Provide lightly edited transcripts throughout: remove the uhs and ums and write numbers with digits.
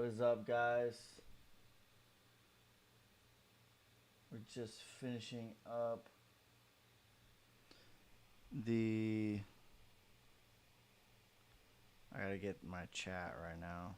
is up, guys? We're just finishing up the. I gotta get my chat right now.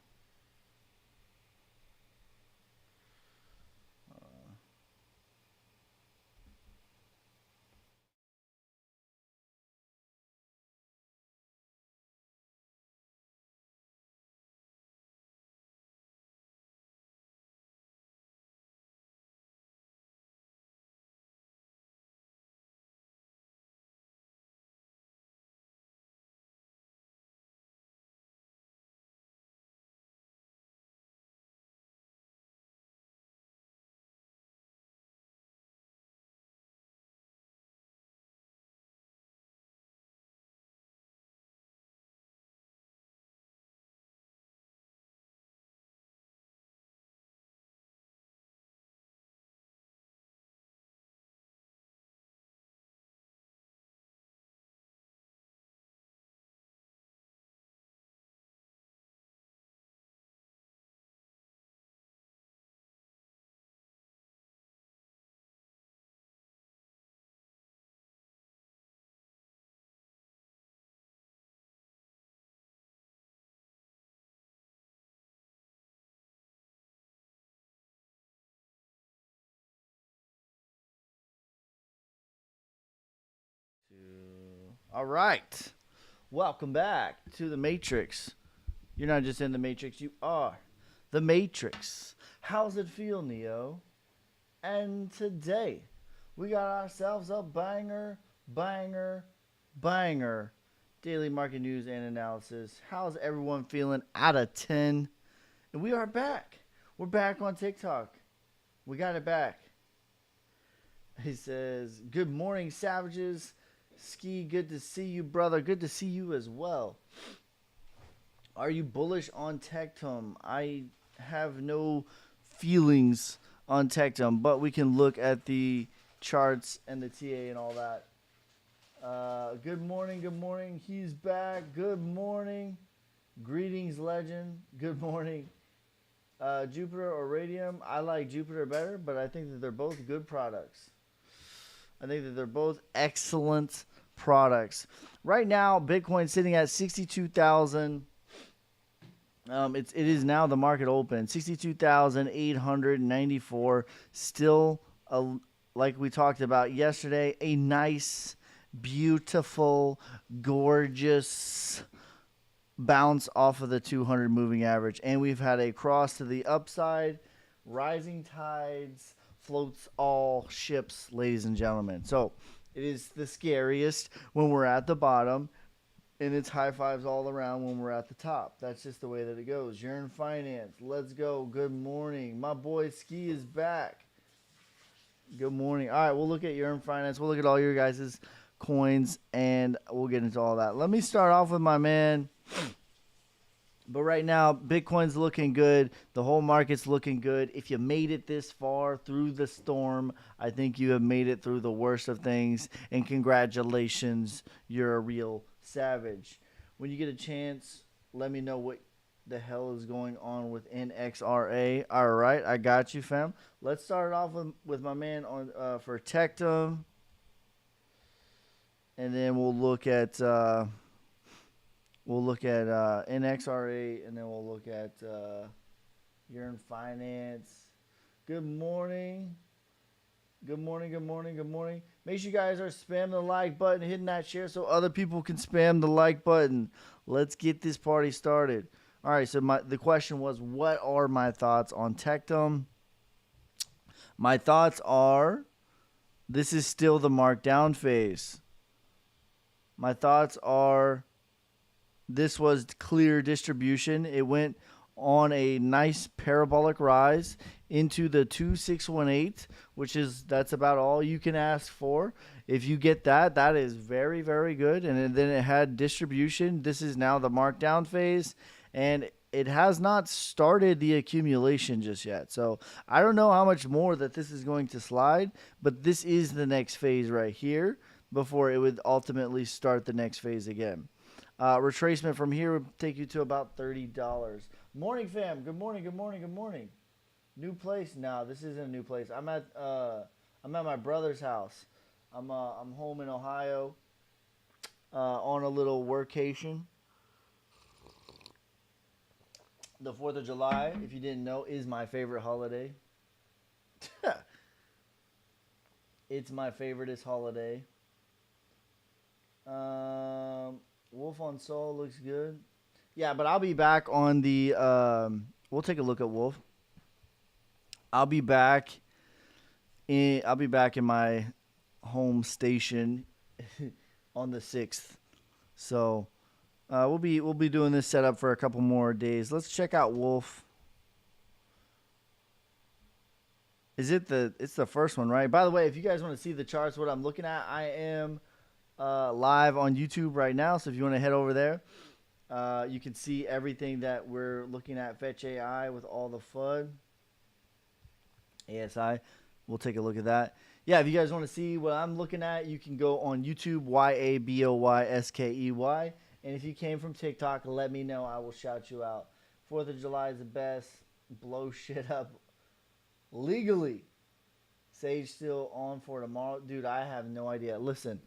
All right. Welcome back to the Matrix. You're not just in the Matrix, you are the Matrix. How's it feel, Neo? And today, we got ourselves a banger, banger, banger daily market news and analysis. How's everyone feeling out of 10? And we are back. We're back on TikTok. We got it back. He says, "Good morning, savages. Ski, good to see you, brother. Good to see you as well. Are you bullish on Tectum? I have no feelings on Tectum, but we can look at the charts and the TA and all that. Good morning, good morning. He's back. Good morning. Greetings, legend. Good morning. Jupiter or Radium? I like Jupiter better, but I think that they're both good products. I think that they're both excellent products. Right now, Bitcoin sitting at 62,000. It is now the market open 62,894. Still, like we talked about yesterday, a nice, beautiful, gorgeous bounce off of the 200 moving average, and we've had a cross to the upside. Rising tides floats all ships, ladies and gentlemen. So it is the scariest when we're at the bottom, and it's high fives all around when we're at the top. That's just the way that it goes. You're in finance. Let's go. Good morning. My boy Ski is back. Good morning. All right, we'll look at your finance. We'll look at all your guys' coins, and we'll get into all that. Let me start off with my man. But right now, Bitcoin's looking good. The whole market's looking good. If you made it this far through the storm, I think you have made it through the worst of things. And congratulations, you're a real savage. When you get a chance, let me know what the hell is going on with NXRA. All right, I got you, fam. Let's start off with my man on for Tectum. And then we'll look at... NXRA, and then we'll look at You're in Finance. Good morning. Good morning, good morning, good morning. Make sure you guys are spamming the like button, hitting that share so other people can spam the like button. Let's get this party started. All right, so the question was, what are my thoughts on Tectum? My thoughts are, this is still the markdown phase. My thoughts are, this was clear distribution. It went on a nice parabolic rise into the 2618, that's about all you can ask for. If you get that, that is very, very good. And then it had distribution. This is now the markdown phase, and it has not started the accumulation just yet. So I don't know how much more that this is going to slide, but this is the next phase right here before it would ultimately start the next phase again. Retracement from here would take you to about $30. Morning, fam. Good morning. Good morning. Good morning. New place? No, this isn't a new place. I'm at my brother's house. I'm home in Ohio on a little workation. The 4th of July, if you didn't know, is my favorite holiday. It's my favoriteest holiday. Wolf on Soul looks good. Yeah, but I'll be back on the. We'll take a look at Wolf. I'll be back in my home station on the 6th. So we'll be doing this setup for a couple more days. Let's check out Wolf. It's the first one, right? By the way, if you guys want to see the charts, what I'm looking at, I am live on YouTube right now. So if you want to head over there, you can see everything that we're looking at. Fetch AI with all the FUD. ASI. We'll take a look at that. Yeah, if you guys want to see what I'm looking at, you can go on YouTube, YABOYSKEY. And if you came from TikTok, let me know. I will shout you out. 4th of July is the best. Blow shit up legally. Sage still on for tomorrow. Dude, I have no idea. Listen,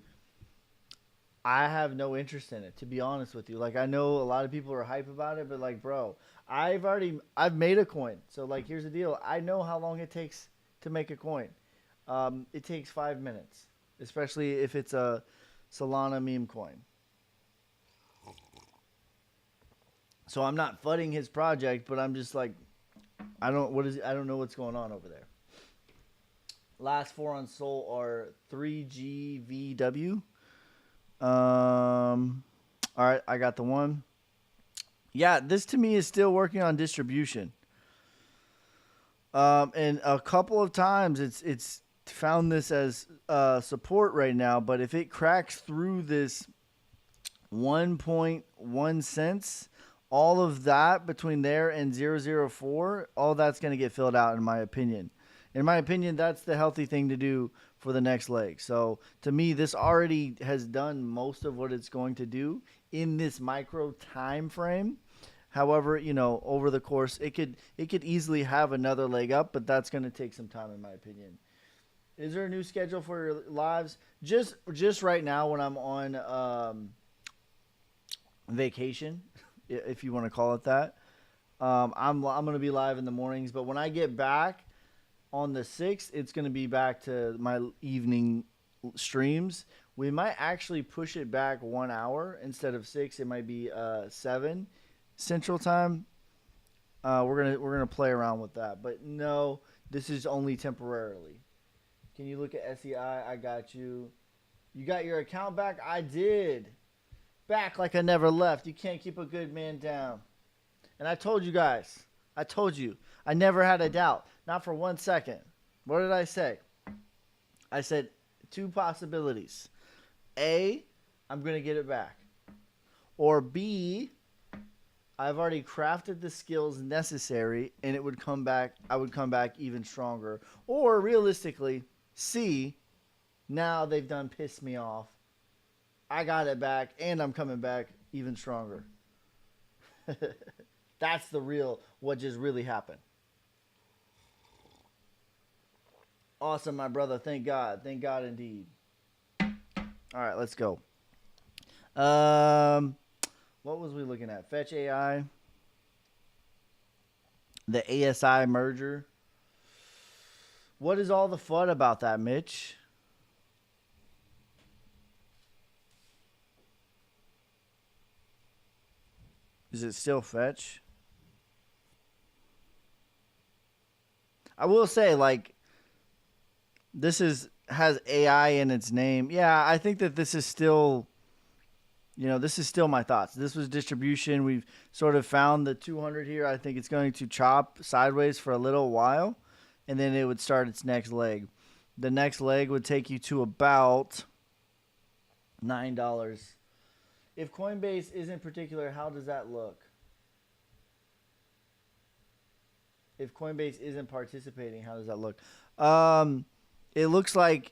I have no interest in it, to be honest with you. Like, I know a lot of people are hype about it, but like, bro, I've made a coin. So like, here's the deal. I know how long it takes to make a coin. It takes 5 minutes, especially if it's a Solana meme coin. So I'm not fudding his project, but I'm just like, I don't know what's going on over there. Last 4 on Sol are 3GVW. All right, I got the one. Yeah, this to me is still working on distribution. And a couple of times it's found this as support right now, but if it cracks through this 1.1 cents, all of that between there and 0.004, all that's going to get filled out, in my opinion. In my opinion, that's the healthy thing to do for the next leg. So to me, this already has done most of what it's going to do in this micro time frame. However, you know, over the course, it could easily have another leg up, but that's going to take some time, in my opinion. Is there a new schedule for your lives? Just right now, when I'm on vacation, if you want to call it that, I'm going to be live in the mornings. But when I get back on the 6th, it's going to be back to my evening streams. We might actually push it back 1 hour instead of 6. It might be 7 Central Time. We're gonna play around with that, but no, this is only temporarily. Can you look at SEI? I got you. You got your account back? I did. Back like I never left. You can't keep a good man down. And I told you guys. I told you. I never had a doubt. Not for 1 second. What did I say? I said 2 possibilities. A, I'm gonna get it back. Or B, I've already crafted the skills necessary, and it would come back. I would come back even stronger. Or realistically, C, now they've done pissed me off. I got it back, and I'm coming back even stronger. That's the real, what just really happened. Awesome, my brother. Thank God. Thank God indeed. All right, let's go. What was we looking at? Fetch AI. The ASI merger. What is all the fun about that, Mitch? Is it still Fetch? I will say, like, this has AI in its name. Yeah, I think that this is still, you know, this is still my thoughts. This was distribution. We've sort of found the 200 here. I think it's going to chop sideways for a little while, and then it would start its next leg. The next leg would take you to about $9. If Coinbase isn't particular, how does that look? If Coinbase isn't participating, how does that look? It looks like,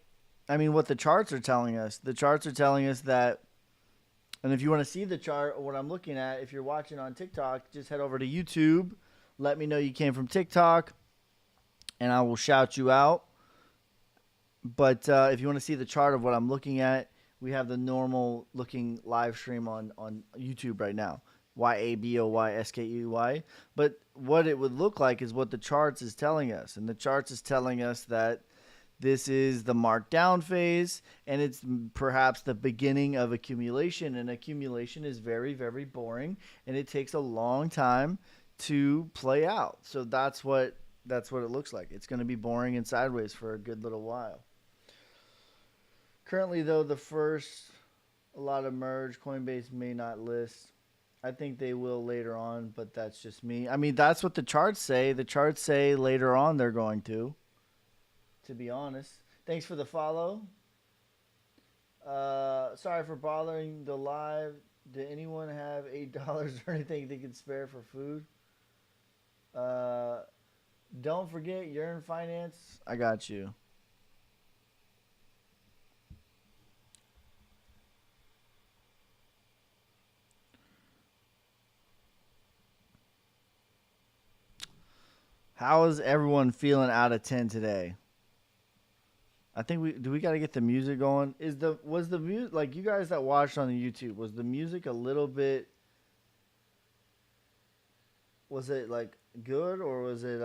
I mean, what the charts are telling us. The charts are telling us that And if you want to see the chart or what I'm looking at, if you're watching on TikTok, just head over to YouTube. Let me know you came from TikTok, and I will shout you out. But if you want to see the chart of what I'm looking at, we have the normal looking live stream on YouTube right now. YABOYSKEY. But what it would look like is what the charts is telling us. And the charts is telling us that this is the markdown phase, and it's perhaps the beginning of accumulation. And accumulation is very, very boring, and it takes a long time to play out. So that's what it looks like. It's going to be boring and sideways for a good little while. Currently, though, a lot of merge. Coinbase may not list. I think they will later on, but that's just me. I mean, that's what the charts say. The charts say later on they're going to be honest. Thanks for the follow. Sorry for bothering the live. Did anyone have $8 or anything they could spare for food? Don't forget, you're in finance. I got you. How is everyone feeling out of 10 today? I think we got to get the music going. Was the music, like you guys that watched on the YouTube, was the music a little bit, was it like good or was it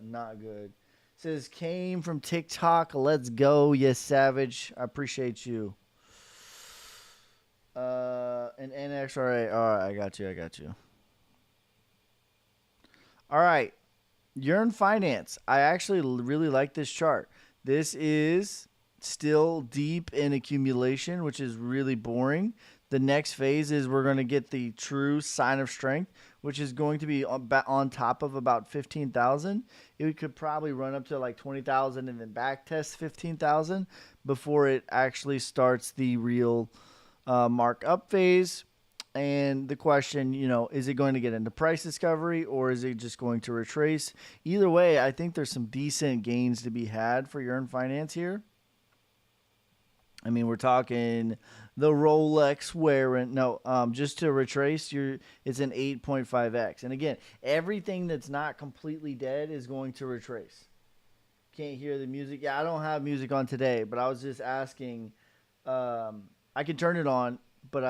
not good? It says came from TikTok. Let's go, yes savage. I appreciate you. An NXRA. All right, I got you. All right. You're in finance. I actually really like this chart. This is still deep in accumulation, which is really boring. The next phase is we're going to get the true sign of strength, which is going to be on top of about 15,000. It could probably run up to like 20,000 and then back test 15,000 before it actually starts the real markup phase. And the question, is it going to get into price discovery or is it just going to retrace? Either way, I think there's some decent gains to be had for your finance here. I mean, we're talking the Rolex wearing. No, just to retrace, it's an 8.5x. And again, everything that's not completely dead is going to retrace. Can't hear the music. Yeah, I don't have music on today, but I was just asking. I can turn it on, but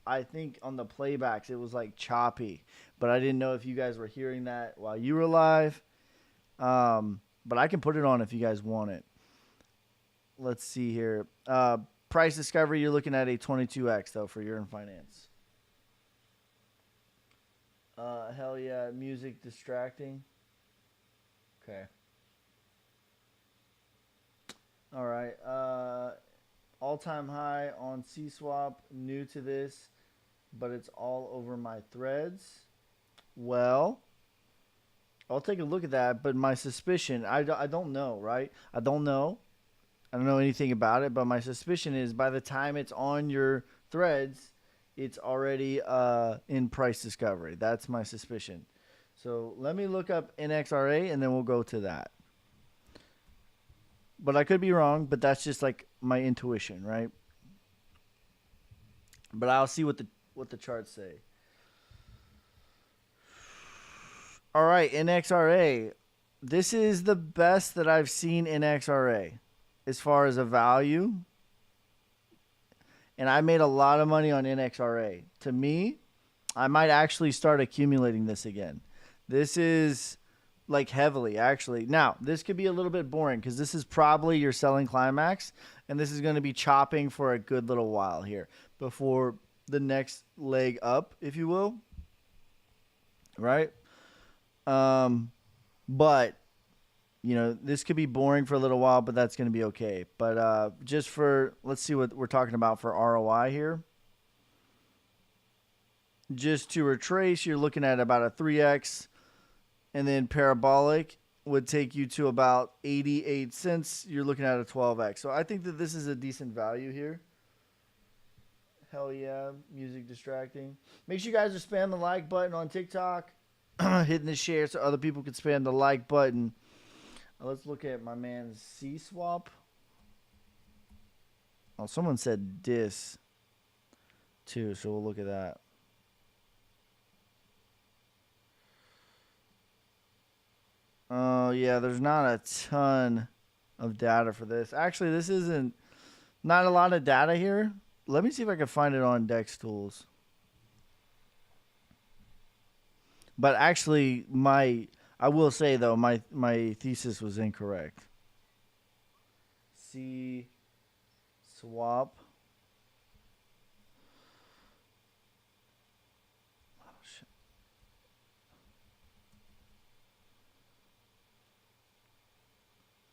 I think on the playbacks it was like choppy, but I didn't know if you guys were hearing that while you were live. But I can put it on if you guys want it. Let's see here. Price discovery, you're looking at a 22x though for your finance. Hell yeah, music distracting. Okay. All right. All-time high on C-Swap. New to this, but it's all over my threads. Well, I'll take a look at that, but my suspicion, I don't know, right? I don't know anything about it, but my suspicion is by the time it's on your threads, it's already in price discovery. That's my suspicion. So let me look up NXRA, and then we'll go to that. But I could be wrong, but that's just like my intuition, right? But I'll see what the charts say. All right, NXRA. This is the best that I've seen in XRA as far as a value. And I made a lot of money on NXRA. To me, I might actually start accumulating this again. This is like heavily, actually. Now, this could be a little bit boring because this is probably your selling climax, and this is going to be chopping for a good little while here before the next leg up, if you will. Right? But, this could be boring for a little while, but that's going to be okay. But let's see what we're talking about for ROI here. Just to retrace, you're looking at about a 3x. And then parabolic would take you to about 88 cents. You're looking at a 12x. So I think that this is a decent value here. Hell yeah, music distracting. Make sure you guys are spamming the like button on TikTok. Hitting the share so other people can spam the like button. Let's look at my man's C-Swap. Oh, someone said dis. too, so we'll look at that. Oh, yeah, there's not a ton of data for this. Actually, this isn't not a lot of data here. Let me see if I can find it on Dex Tools. But actually, I will say though, my thesis was incorrect. C swap. Oh, shit.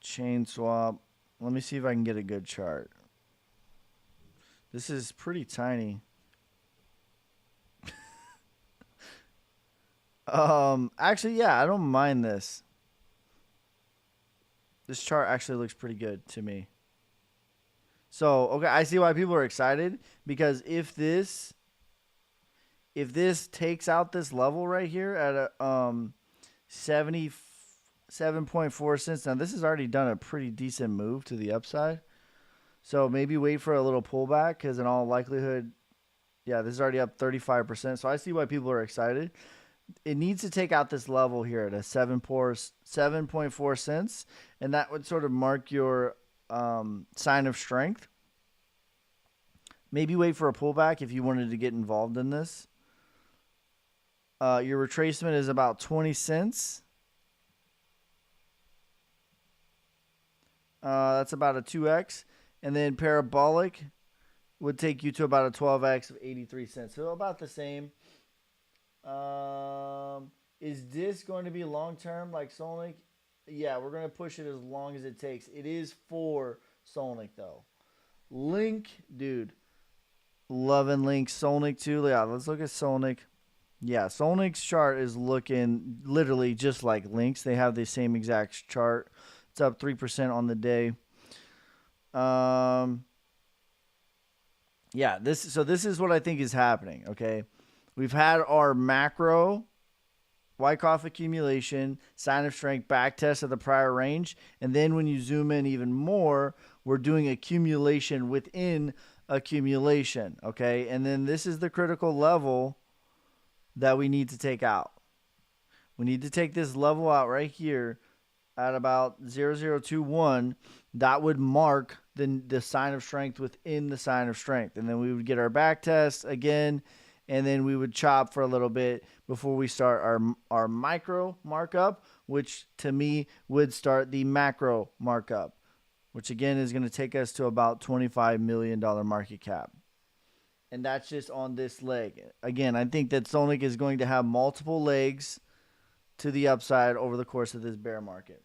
Chain swap. Let me see if I can get a good chart. This is pretty tiny. Actually, yeah, I don't mind this. This chart actually looks pretty good to me. So, okay, I see why people are excited because if this takes out this level right here at a 77.4 cents. Now this has already done a pretty decent move to the upside. So maybe wait for a little pullback because in all likelihood, yeah, this is already up 35%. So I see why people are excited. It needs to take out this level here at a 7.4 cents, and that would sort of mark your sign of strength. Maybe wait for a pullback if you wanted to get involved in this. Your retracement is about 20 cents. That's about a 2x. And then parabolic would take you to about a 12x of 83 cents. So about the same. Is this going to be long term like Solnic? Yeah, we're going to push it as long as it takes. It is for Solnic though. Link, dude. Loving Link. Solnic too. Yeah, let's look at Solnic. Yeah, Solnic's chart is looking literally just like Link's. They have the same exact chart. It's up 3% on the day. Yeah, this is what I think is happening, okay? We've had our macro Wyckoff accumulation, sign of strength back test of the prior range, and then when you zoom in even more, we're doing accumulation within accumulation, okay? And then this is the critical level that we need to take out. We need to take this level out right here at about 0021. That would mark the sign of strength within the sign of strength. And then we would get our back test again, and then we would chop for a little bit before we start our micro markup, which to me would start the macro markup, which again is going to take us to about $25 million market cap. And that's just on this leg. Again, I think that Solnic is going to have multiple legs to the upside over the course of this bear market.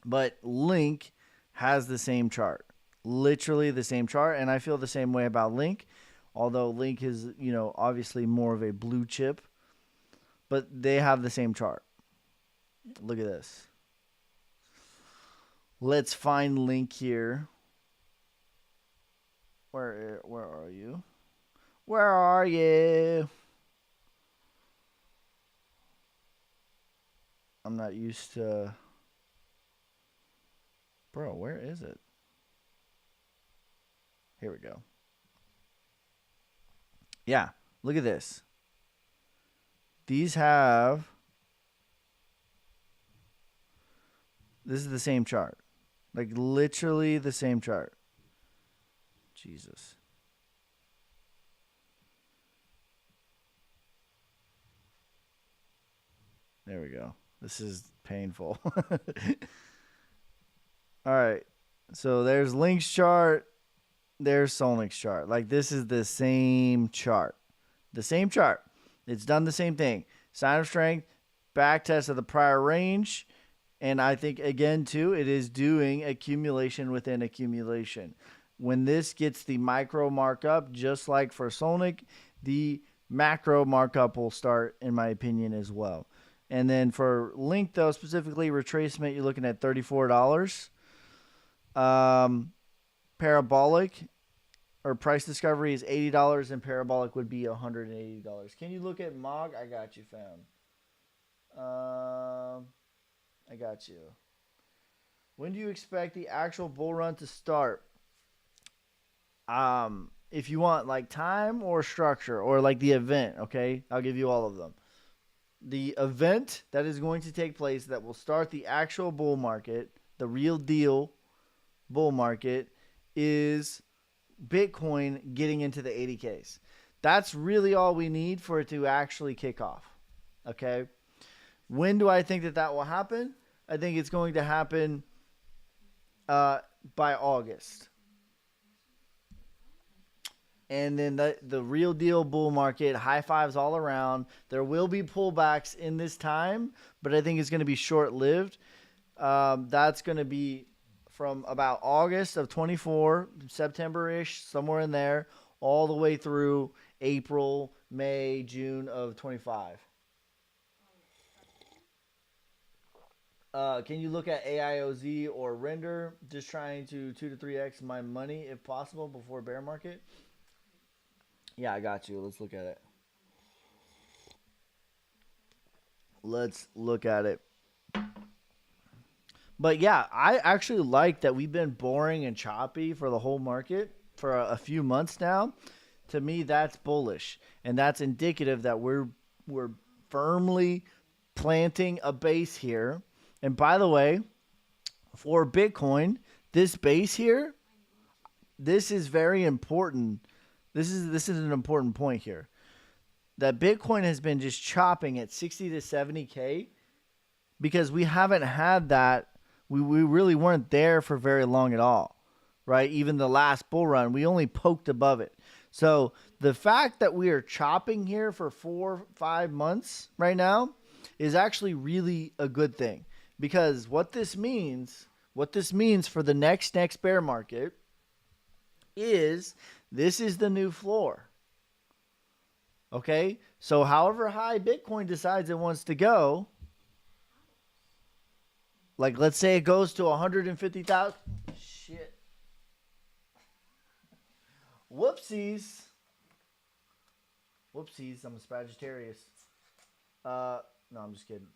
But Link has the same chart, literally the same chart, and I feel the same way about Link, although Link is, obviously more of a blue chip, but they have the same chart. Look at this. Let's find Link here. Where are you? Where are you? I'm not used to... Bro, where is it? Here we go. Yeah, look at this. These have... This is the same chart. Like, literally the same chart. Jesus. There we go. This is painful. All right. So there's Link's chart. There's Solnic's chart. Like, this is the same chart. The same chart. It's done the same thing. Sign of strength, back test of the prior range. And I think, again, too, it is doing accumulation within accumulation. When this gets the micro markup, just like for Solnic, the macro markup will start, in my opinion, as well. And then for Link, though, specifically retracement, you're looking at $34. Parabolic or price discovery is $80, and parabolic would be $180. Can you look at MOG? I got you, fam. I got you. When do you expect the actual bull run to start? if you want like time or structure or like the event, okay? I'll give you all of them. The event that is going to take place that will start the actual bull market, the real deal bull market, is Bitcoin getting into the 80Ks. That's really all we need for it to actually kick off. Okay? When do I think that that will happen? I think it's going to happen by August. And then the real deal bull market, high fives all around. There will be pullbacks in this time, but I think it's going to be short lived. That's going to be from about August of 24, September ish, somewhere in there, all the way through April, May, June of 25. Can you look at AIOZ or render? Just trying to 2 to 3x my money if possible before bear market. Yeah, I got you. Let's look at it. Let's look at it. But yeah, I actually like that we've been boring and choppy for the whole market for a few months now. To me, that's bullish, and that's indicative that we're firmly planting a base here. And by the way, for Bitcoin, this base here, this is very important. This is an important point here. That Bitcoin has been just chopping at 60 to 70K because we haven't had that. We really weren't there for very long at all, right? Even the last bull run, we only poked above it. So the fact that we are chopping here for 4-5 months right now is actually really a good thing, because what this means for the next bear market is this is the new floor. Okay? So however high Bitcoin decides it wants to go, like let's say it goes to 150,000. Shit. Whoopsies. I'm a Sagittarius. No, I'm just kidding.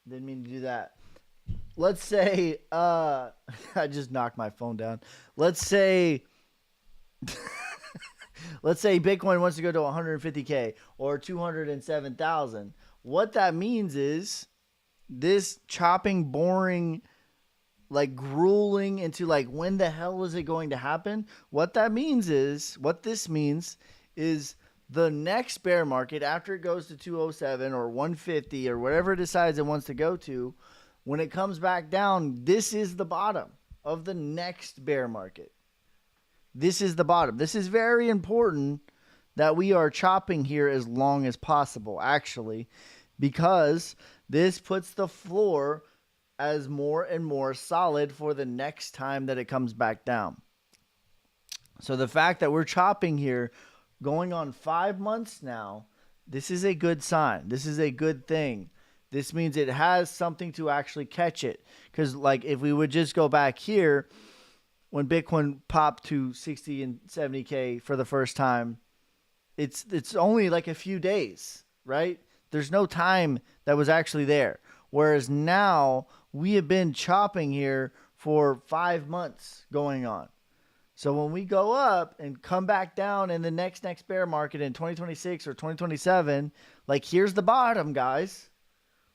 Didn't mean to do that. Let's say I just knocked my phone down. Let's say Bitcoin wants to go to 150K or 207,000. What that means is this chopping, boring, like grueling into like when the hell is it going to happen? What this means is the next bear market, after it goes to 207 or 150 or whatever it decides it wants to go to, when it comes back down, this is the bottom of the next bear market. This is the bottom. This is very important that we are chopping here as long as possible, actually, because this puts the floor as more and more solid for the next time that it comes back down. So the fact that we're chopping here going on 5 months now, this is a good sign. This is a good thing. This means it has something to actually catch it. Because like if we would just go back here, when Bitcoin popped to 60 and 70K for the first time, it's only like a few days, right? There's no time that was actually there. Whereas now we have been chopping here for 5 months going on. So when we go up and come back down in the next bear market in 2026 or 2027, like here's the bottom, guys.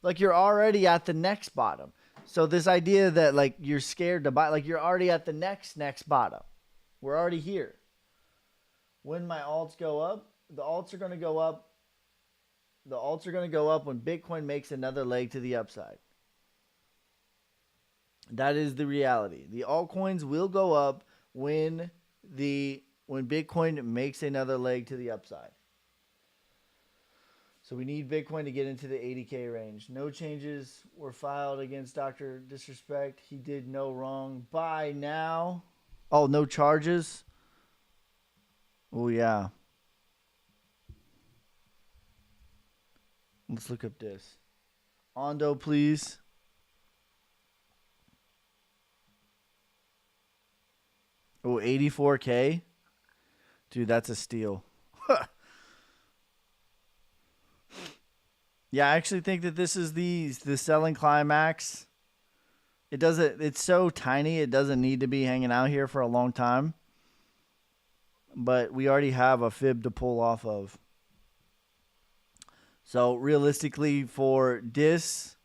Like you're already at the next bottom. So this idea that like you're scared to buy, like you're already at the next bottom. We're already here. When my alts go up, the alts are going to go up. The alts are going to go up when Bitcoin makes another leg to the upside. That is the reality. The altcoins will go up when Bitcoin makes another leg to the upside. So we need Bitcoin to get into the 80K range. No changes were filed against Dr. Disrespect. He did no wrong by now. Oh, no charges? Oh, yeah. Let's look up this. Ondo, please. Oh, 84K? Dude, that's a steal. Yeah, I actually think that this is the selling climax. It's so tiny, it doesn't need to be hanging out here for a long time. but we already have a fib to pull off of. So realistically, for this,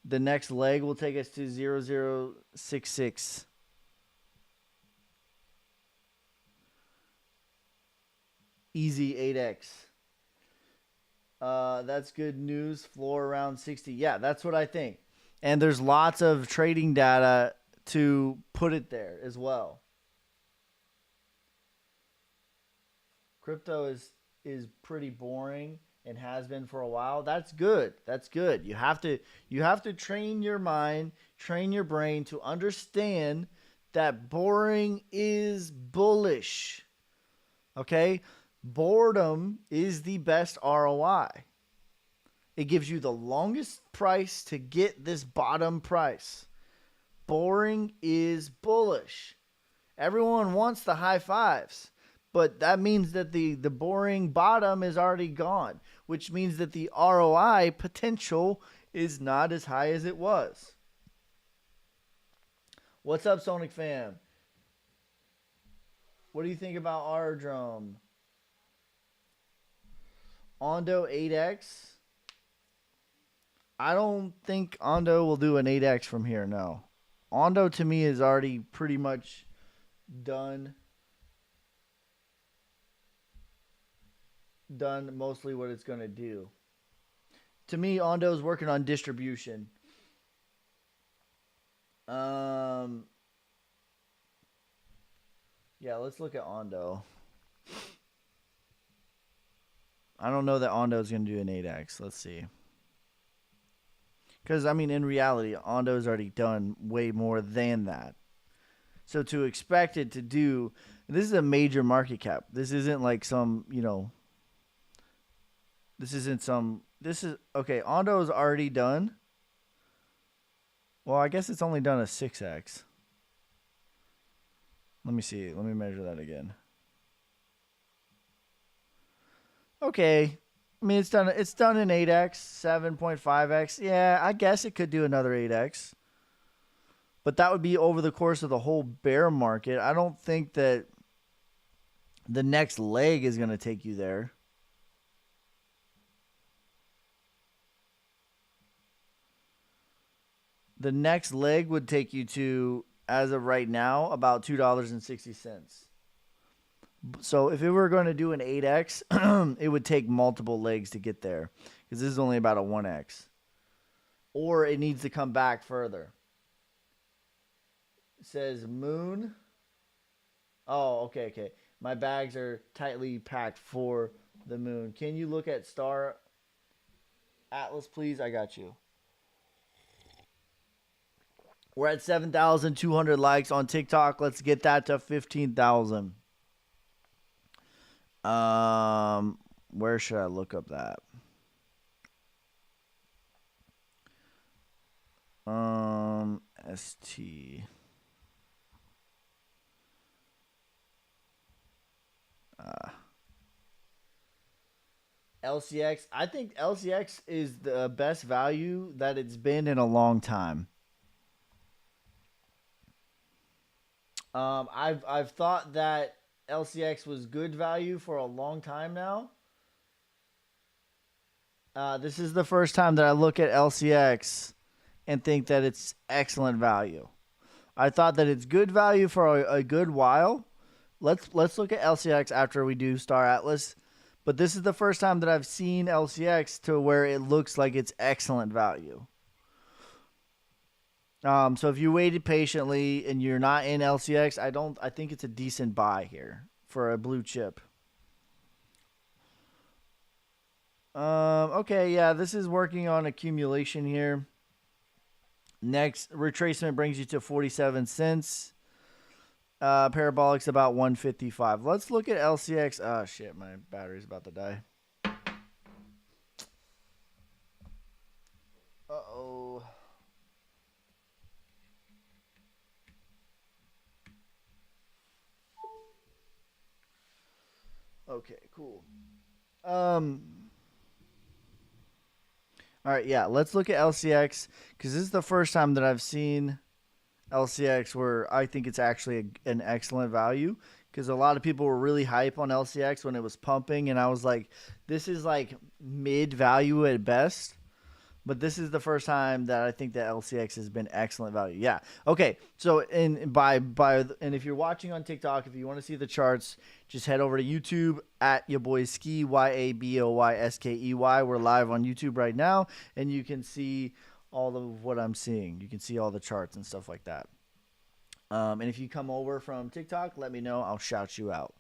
the next leg will take us to 0066. Easy 8x. That's good news. Floor around 60. Yeah, that's what I think. And there's lots of trading data to put it there as well. Crypto is pretty boring and has been for a while. That's good. That's good. You have to train your mind, train your brain to understand that boring is bullish. Okay? Boredom is the best ROI. It gives you the longest price to get this bottom price. Boring is bullish. Everyone wants the high fives, but that means that the boring bottom is already gone, which means that the ROI potential is not as high as it was. What's up, Sonic fam? What do you think about Ardrum? Ondo 8x. I don't think Ondo will do an 8x from here, no. Ondo to me is already pretty much done mostly what it's going to do. To me, Ondo's working on distribution. Yeah, let's look at Ondo. I don't know that Ondo's going to do an 8x. Let's see. Because, I mean, in reality, Ondo's already done way more than that. So to expect it to do, this is a major market cap. This isn't like some, okay, Ondo's already done. Well, I guess it's only done a 6x. Let me see. Let me measure that again. Okay. I mean, it's done an 8x, 7.5x. Yeah, I guess it could do another 8x. But that would be over the course of the whole bear market. I don't think that the next leg is going to take you there. The next leg would take you to, as of right now, about $2.60. So if it were going to do an 8x, it would take multiple legs to get there, because this is only about a 1x. Or it needs to come back further. It says moon. Oh, okay. My bags are tightly packed for the moon. Can you look at Star Atlas, please? I got you. We're at 7,200 likes on TikTok. Let's get that to 15,000. Where should I look up that? ST. LCX. I think LCX is the best value that it's been in a long time. I've thought that LCX was good value for a long time now. This is the first time that I look at LCX and think that it's excellent value. I thought that it's good value for a good while. Let's look at LCX after we do Star Atlas. But this is the first time that I've seen LCX to where it looks like it's excellent value. So if you waited patiently and you're not in LCX, I think it's a decent buy here for a blue chip. Okay, yeah, this is working on accumulation here. Next retracement brings you to 47 cents. Parabolic's about 155. Let's look at LCX. Oh shit, my battery's about to die. Uh-oh. Okay, cool. All right, yeah, let's look at LCX, because this is the first time that I've seen LCX where I think it's actually an excellent value. because a lot of people were really hype on LCX when it was pumping, and I was like, this is like mid value at best. But this is the first time that I think that LCX has been excellent value. Yeah. Okay. So and if you're watching on TikTok, if you want to see the charts, just head over to YouTube at your boy Ski YABOYSKEY. We're live on YouTube right now, and you can see all of what I'm seeing. You can see all the charts and stuff like that. And if you come over from TikTok, let me know. I'll shout you out.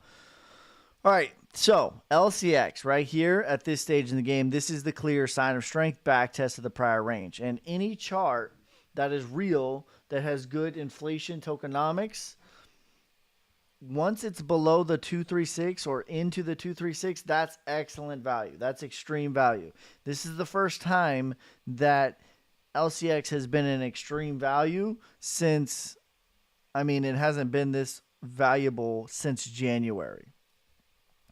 All right, so LCX right here at this stage in the game, this is the clear sign of strength, back test of the prior range. And any chart that is real, that has good inflation tokenomics, once it's below the 236 or into the 236, that's excellent value. That's extreme value. This is the first time that LCX has been in extreme value since, I mean, it hasn't been this valuable since January.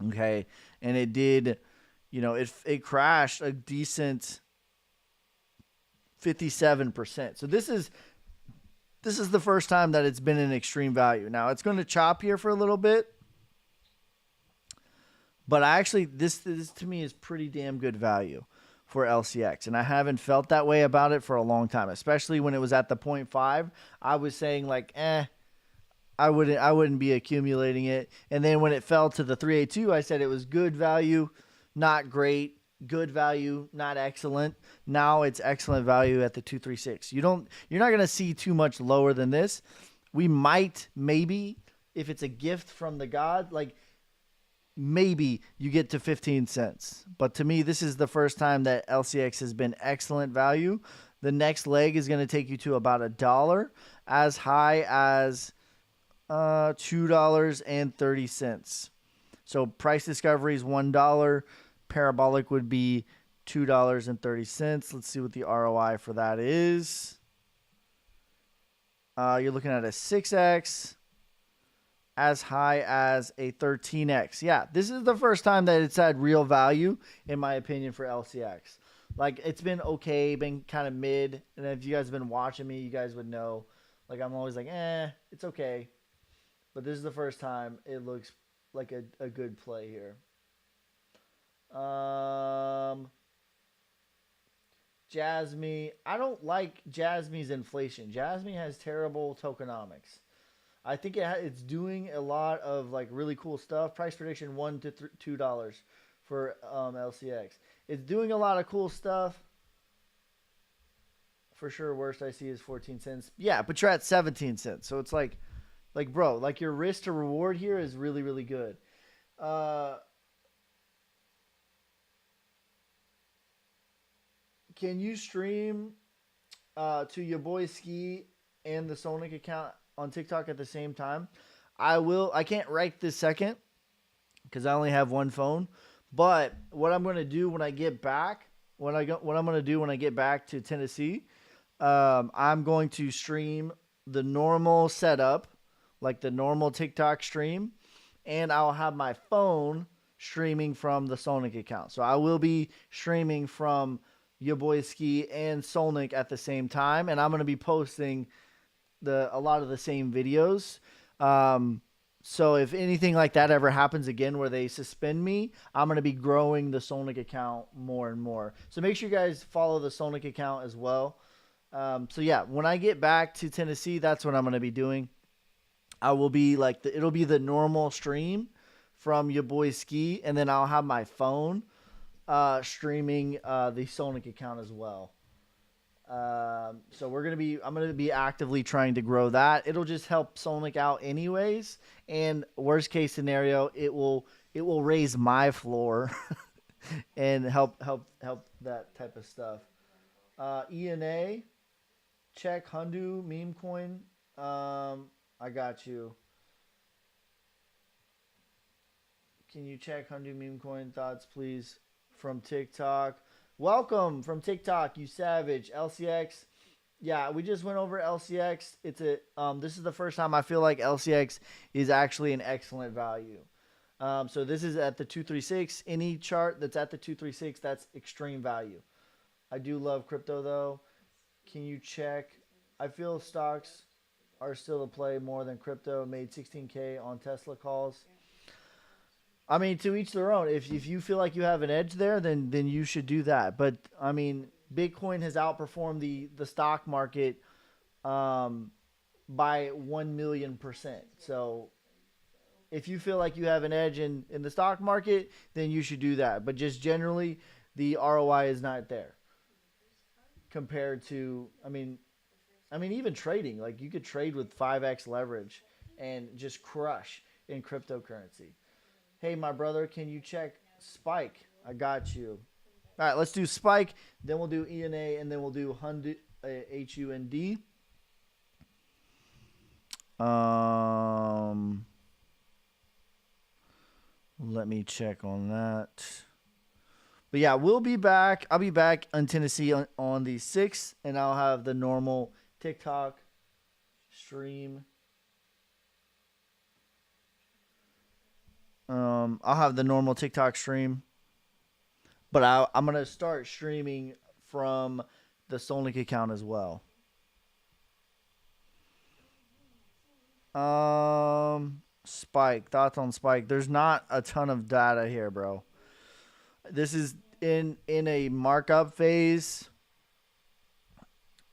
Okay, and it did, it crashed a decent 57%. So this is the first time that it's been in extreme value. Now it's going to chop here for a little bit, but this to me is pretty damn good value for LCX, and I haven't felt that way about it for a long time, especially when it was at the 0.5. I was saying like, I wouldn't be accumulating it. And then when it fell to the 382, I said it was good value, not great, good value, not excellent. Now it's excellent value at the 236. You're not going to see too much lower than this. We might, maybe, if it's a gift from the god, like maybe you get to 15 cents. But to me, this is the first time that LCX has been excellent value. The next leg is going to take you to about $1, as high as $2.30. So price discovery is $1. Parabolic would be $2.30. Let's see what the ROI for that is. You're looking at a 6x, as high as a 13x. Yeah, this is the first time that it's had real value, in my opinion, for LCX. Like, it's been okay, been kind of mid. And if you guys have been watching me, you guys would know. Like, I'm always like, it's okay. But this is the first time it looks like a good play here. Jasmine. I don't like Jasmine's inflation. Jasmine has terrible tokenomics. I think it's doing a lot of like really cool stuff. Price prediction $1 to $2 for LCX. It's doing a lot of cool stuff. For sure, worst I see is 14 cents. Yeah, but you're at 17 cents. So it's like bro, like your risk to reward here is really, really good. Can you stream to your boy Ski and the Sonic account on TikTok at the same time? I will. I can't right this second because I only have one phone. But what I'm going to do when I get back, what I'm going to do when I get back to Tennessee, I'm going to stream the normal setup, like the normal TikTok stream, and I'll have my phone streaming from the Sonic account. So I will be streaming from your boy Ski and Solnick at the same time, and I'm going to be posting a lot of the same videos. So if anything like that ever happens again where they suspend me, I'm going to be growing the Solnick account more and more. So make sure you guys follow the Solnick account as well. So yeah, when I get back to Tennessee, that's what I'm going to be doing. I will be like, it'll be the normal stream from your boy Ski, and then I'll have my phone streaming the Sonic account as well. So I'm gonna be actively trying to grow that. It'll just help Sonic out anyways, and worst case scenario, it will raise my floor and help that type of stuff. ENA, check Hundu meme coin. I got you. Can you check Hundu meme coin thoughts, please, from TikTok? Welcome from TikTok, you savage. LCX. Yeah, we just went over LCX. This is the first time I feel like LCX is actually an excellent value. So this is at the 236. Any chart that's at the 236, that's extreme value. I do love crypto though. Can you check? I feel stocks are still a play more than crypto. Made 16K on Tesla calls. I mean, to each their own. If you feel like you have an edge there, then you should do that. But I mean, Bitcoin has outperformed the stock market um, by 1,000,000%. So if you feel like you have an edge in the stock market, then you should do that. But just generally, the ROI is not there compared to. I mean, even trading. Like you could trade with 5x leverage and just crush in cryptocurrency. Hey, my brother, can you check Spike? I got you. All right, let's do Spike. Then we'll do ENA, and then we'll do HUND. Let me check on that. But yeah, we'll be back. I'll be back in Tennessee on the 6th, and I'll have the normal TikTok stream. I'll have the normal TikTok stream, but I'm gonna start streaming from the Solnik account as well. Spike, thoughts on Spike? There's not a ton of data here, bro. This is in a markup phase.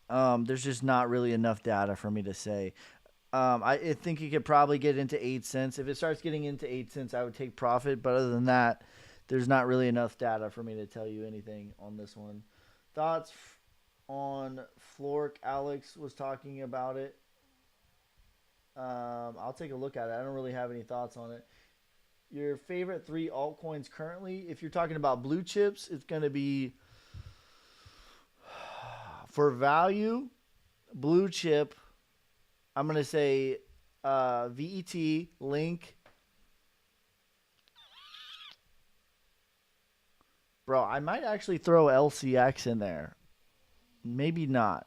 There's just not really enough data for me to say. I think you could probably get into 8 cents. If it starts getting into 8 cents, I would take profit. But other than that, there's not really enough data for me to tell you anything on this one. Thoughts on Flork? Alex was talking about it. I'll take a look at it. I don't really have any thoughts on it. Your favorite 3 altcoins currently? If you're talking about blue chips, it's going to be for value, blue chip. I'm going to say VET, Link. Bro, I might actually throw LCX in there. Maybe not.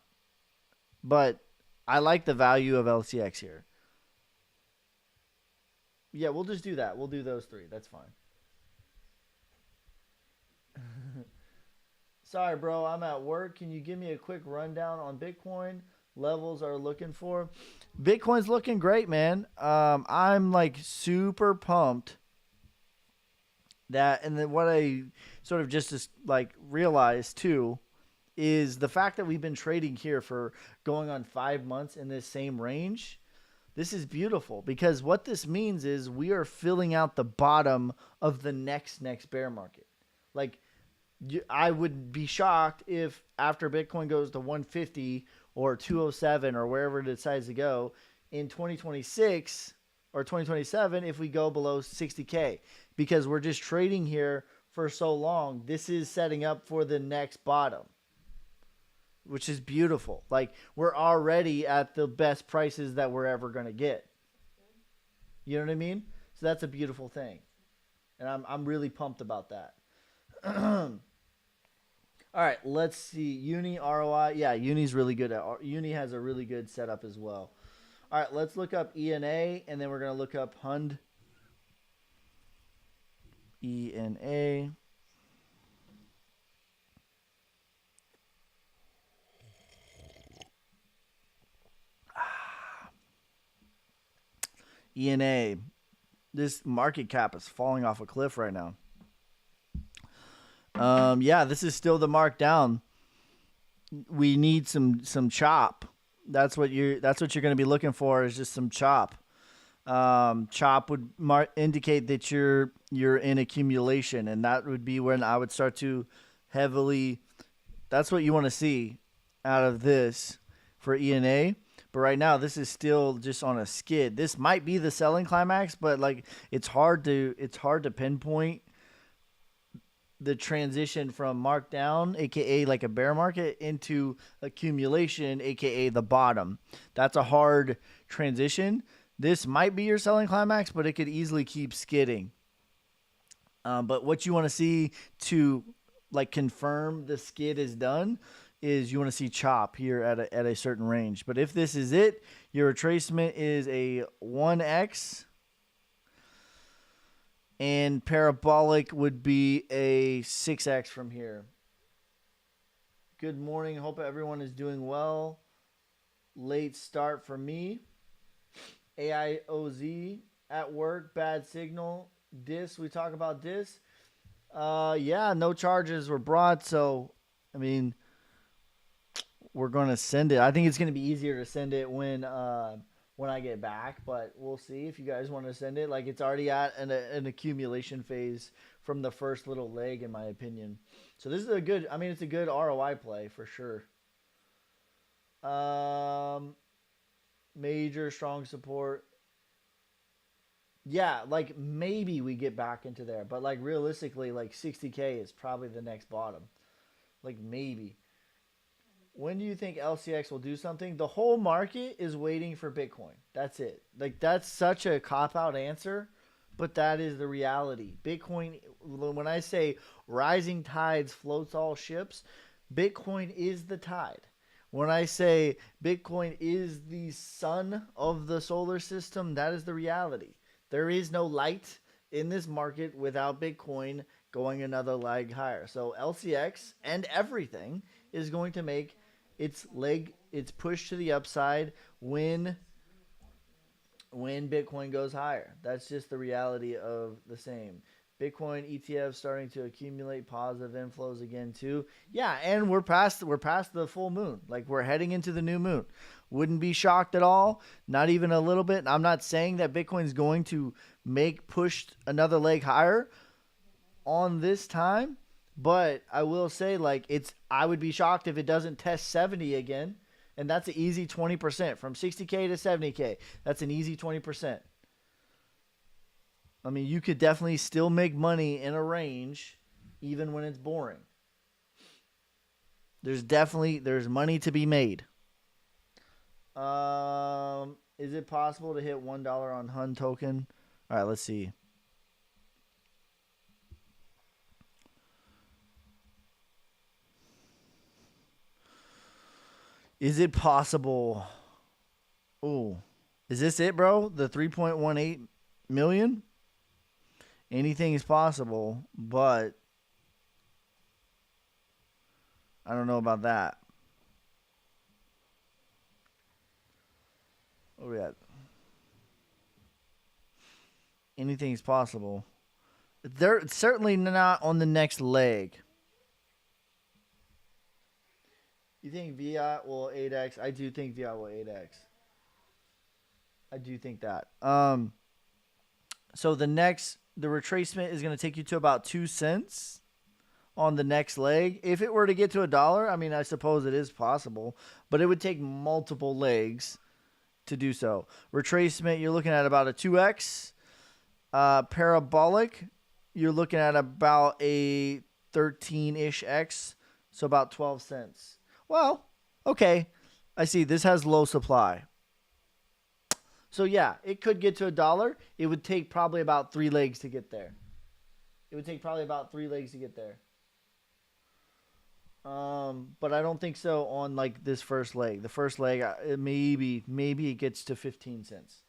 But I like the value of LCX here. Yeah, we'll just do that. We'll do those 3. That's fine. Sorry, bro. I'm at work. Can you give me a quick rundown on Bitcoin? Levels are looking for. Bitcoin's looking great, man. I'm like super pumped that, and then what I sort of just like realized too is the fact that we've been trading here for going on 5 months in this same range. This is beautiful because what this means is we are filling out the bottom of the next bear market. Like I would be shocked if after Bitcoin goes to 150 or 207 or wherever it decides to go in 2026 or 2027 if we go below 60K because we're just trading here for so long. This is setting up for the next bottom, which is beautiful. Like we're already at the best prices that we're ever going to get. You know what I mean? So that's a beautiful thing. And I'm really pumped about that. All right, let's see. Uni ROI. Yeah, Uni's really good at. Uni has a really good setup as well. All right, let's look up ENA, and then we're going to look up HUND. ENA. ENA. This market cap is falling off a cliff right now. Yeah, this is still the markdown. We need some chop. That's what you're going to be looking for is just some chop. Chop would indicate that you're in accumulation, and that would be when I would start to heavily. That's what you want to see out of this for ENA. But right now, this is still just on a skid. This might be the selling climax, but like it's hard to pinpoint the transition from markdown, aka like a bear market, into accumulation, aka the bottom. That's a hard transition. This might be your selling climax, but it could easily keep skidding. But what you want to see to like confirm the skid is done is you want to see chop here at a certain range. But if this is it, your retracement is a 1x. And parabolic would be a 6x from here. Good morning. Hope everyone is doing well. Late start for me. AIOZ at work, bad signal. Dis, we talk about dis. Yeah, no charges were brought, so I mean, we're gonna send it. I think it's gonna be easier to send it when I get back, but we'll see if you guys want to send it. Like it's already at an accumulation phase from the first little leg, in my opinion. So this is a good. I mean, it's a good ROI play for sure. Um, Major strong support. Yeah, like maybe we get back into there, but like realistically, like 60K is probably the next bottom. Like maybe. When do you think LCX will do something? The whole market is waiting for Bitcoin. That's it. Like that's such a cop out answer, but that is the reality. Bitcoin, when I say rising tides floats all ships, Bitcoin is the tide. When I say Bitcoin is the sun of the solar system, that is the reality. There is no light in this market without Bitcoin going another leg higher. So LCX and everything is going to make its push to the upside when Bitcoin goes higher. That's just the reality of the same. Bitcoin ETF starting to accumulate positive inflows again too. Yeah, and we're past the full moon. Like we're heading into the new moon. Wouldn't be shocked at all, not even a little bit. I'm not saying that Bitcoin's going to make push another leg higher on this time, but I will say like I would be shocked if it doesn't test 70 again. And that's an easy 20% from 60K to 70K. That's an easy 20%. I mean, you could definitely still make money in a range even when it's boring. There's money to be made. Is it possible to hit $1 on Hun token? All right, let's see. Is it possible? Oh, is this it, bro? The 3.18 million? Anything is possible, but I don't know about that. What are we at? Anything is possible. They're certainly not on the next leg. You think VI will 8x? I do think VI will 8x. I do think that. So the retracement is going to take you to about 2 cents on the next leg. If it were to get to $1, I mean, I suppose it is possible, but it would take multiple legs to do so. Retracement, you're looking at about a 2x. Parabolic, you're looking at about a 13-ish x, so about 12 cents. Well, okay. I see this has low supply. So yeah, it could get to $1. It would take probably about 3 legs to get there. But I don't think so on like this first leg. The first leg, maybe it gets to 15 cents.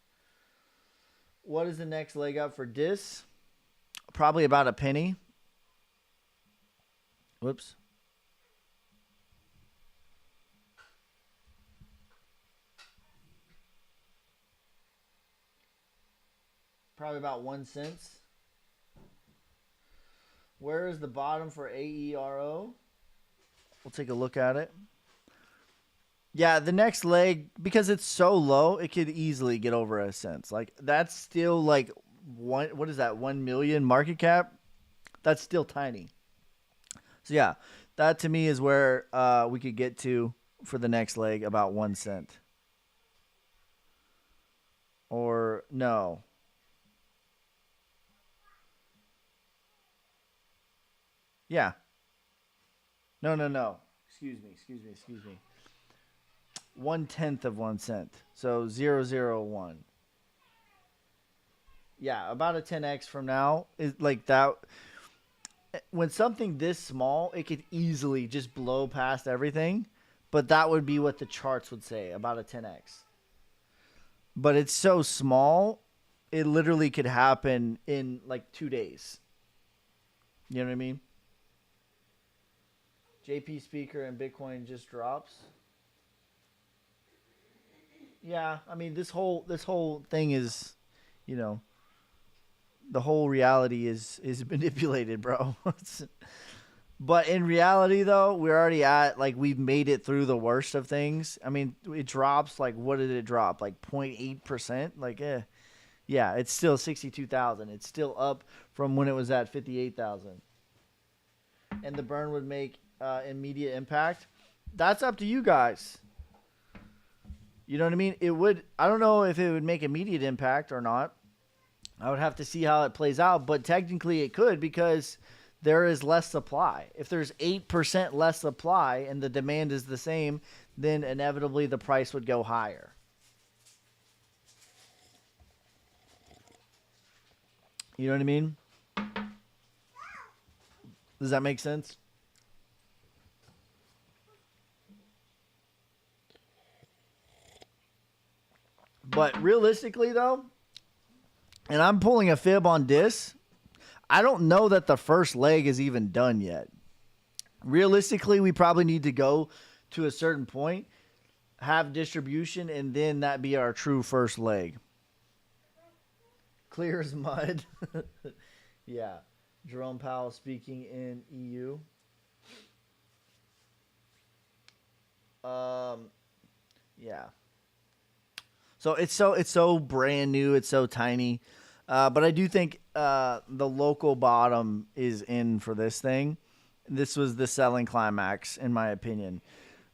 What is the next leg up for DIS? Probably about a penny. Whoops. Probably about 1 cent. Where is the bottom for AERO? We'll take a look at it. Yeah, the next leg, because it's so low, it could easily get over a cent. Like that's still like what is that? 1 million market cap? That's still tiny. So yeah, that to me is where we could get to for the next leg, about 1 cent. Or no. Yeah. No. Excuse me. 1/10 of 1 cent. So 0.001. Yeah, about a 10x from now is like that. When something this small, it could easily just blow past everything, but that would be what the charts would say about a 10x. But it's so small, it literally could happen in like 2 days. You know what I mean? JP speaker and Bitcoin just drops. Yeah, I mean this whole thing is, you know, the whole reality is manipulated, bro. But in reality, though, we're already at like we've made it through the worst of things. I mean, it drops like what did it drop? Like 0.8%. Like, yeah, it's still 62,000. It's still up from when it was at 58,000. And the burn would make immediate impact. That's up to you guys. You know what I mean? It would. I don't know if it would make immediate impact or not. I would have to see how it plays out, but technically it could because there is less supply. If there's 8% less supply and the demand is the same, then inevitably the price would go higher. You know what I mean? Does that make sense? But realistically, though, and I'm pulling a fib on this, I don't know that the first leg is even done yet. Realistically, we probably need to go to a certain point, have distribution, and then that be our true first leg. Clear as mud. Yeah. Jerome Powell speaking in EU. Yeah. So it's so brand new. It's so tiny. But I do think the local bottom is in for this thing. This was the selling climax, in my opinion.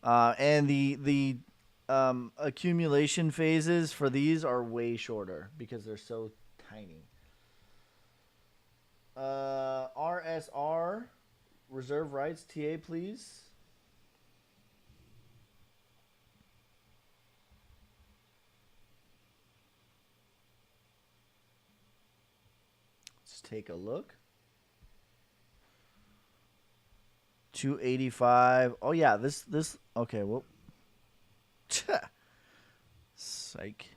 And the accumulation phases for these are way shorter because they're so tiny. RSR, reserve rights, TA, please. Let's take a look. 285. Oh yeah, this okay, well psych.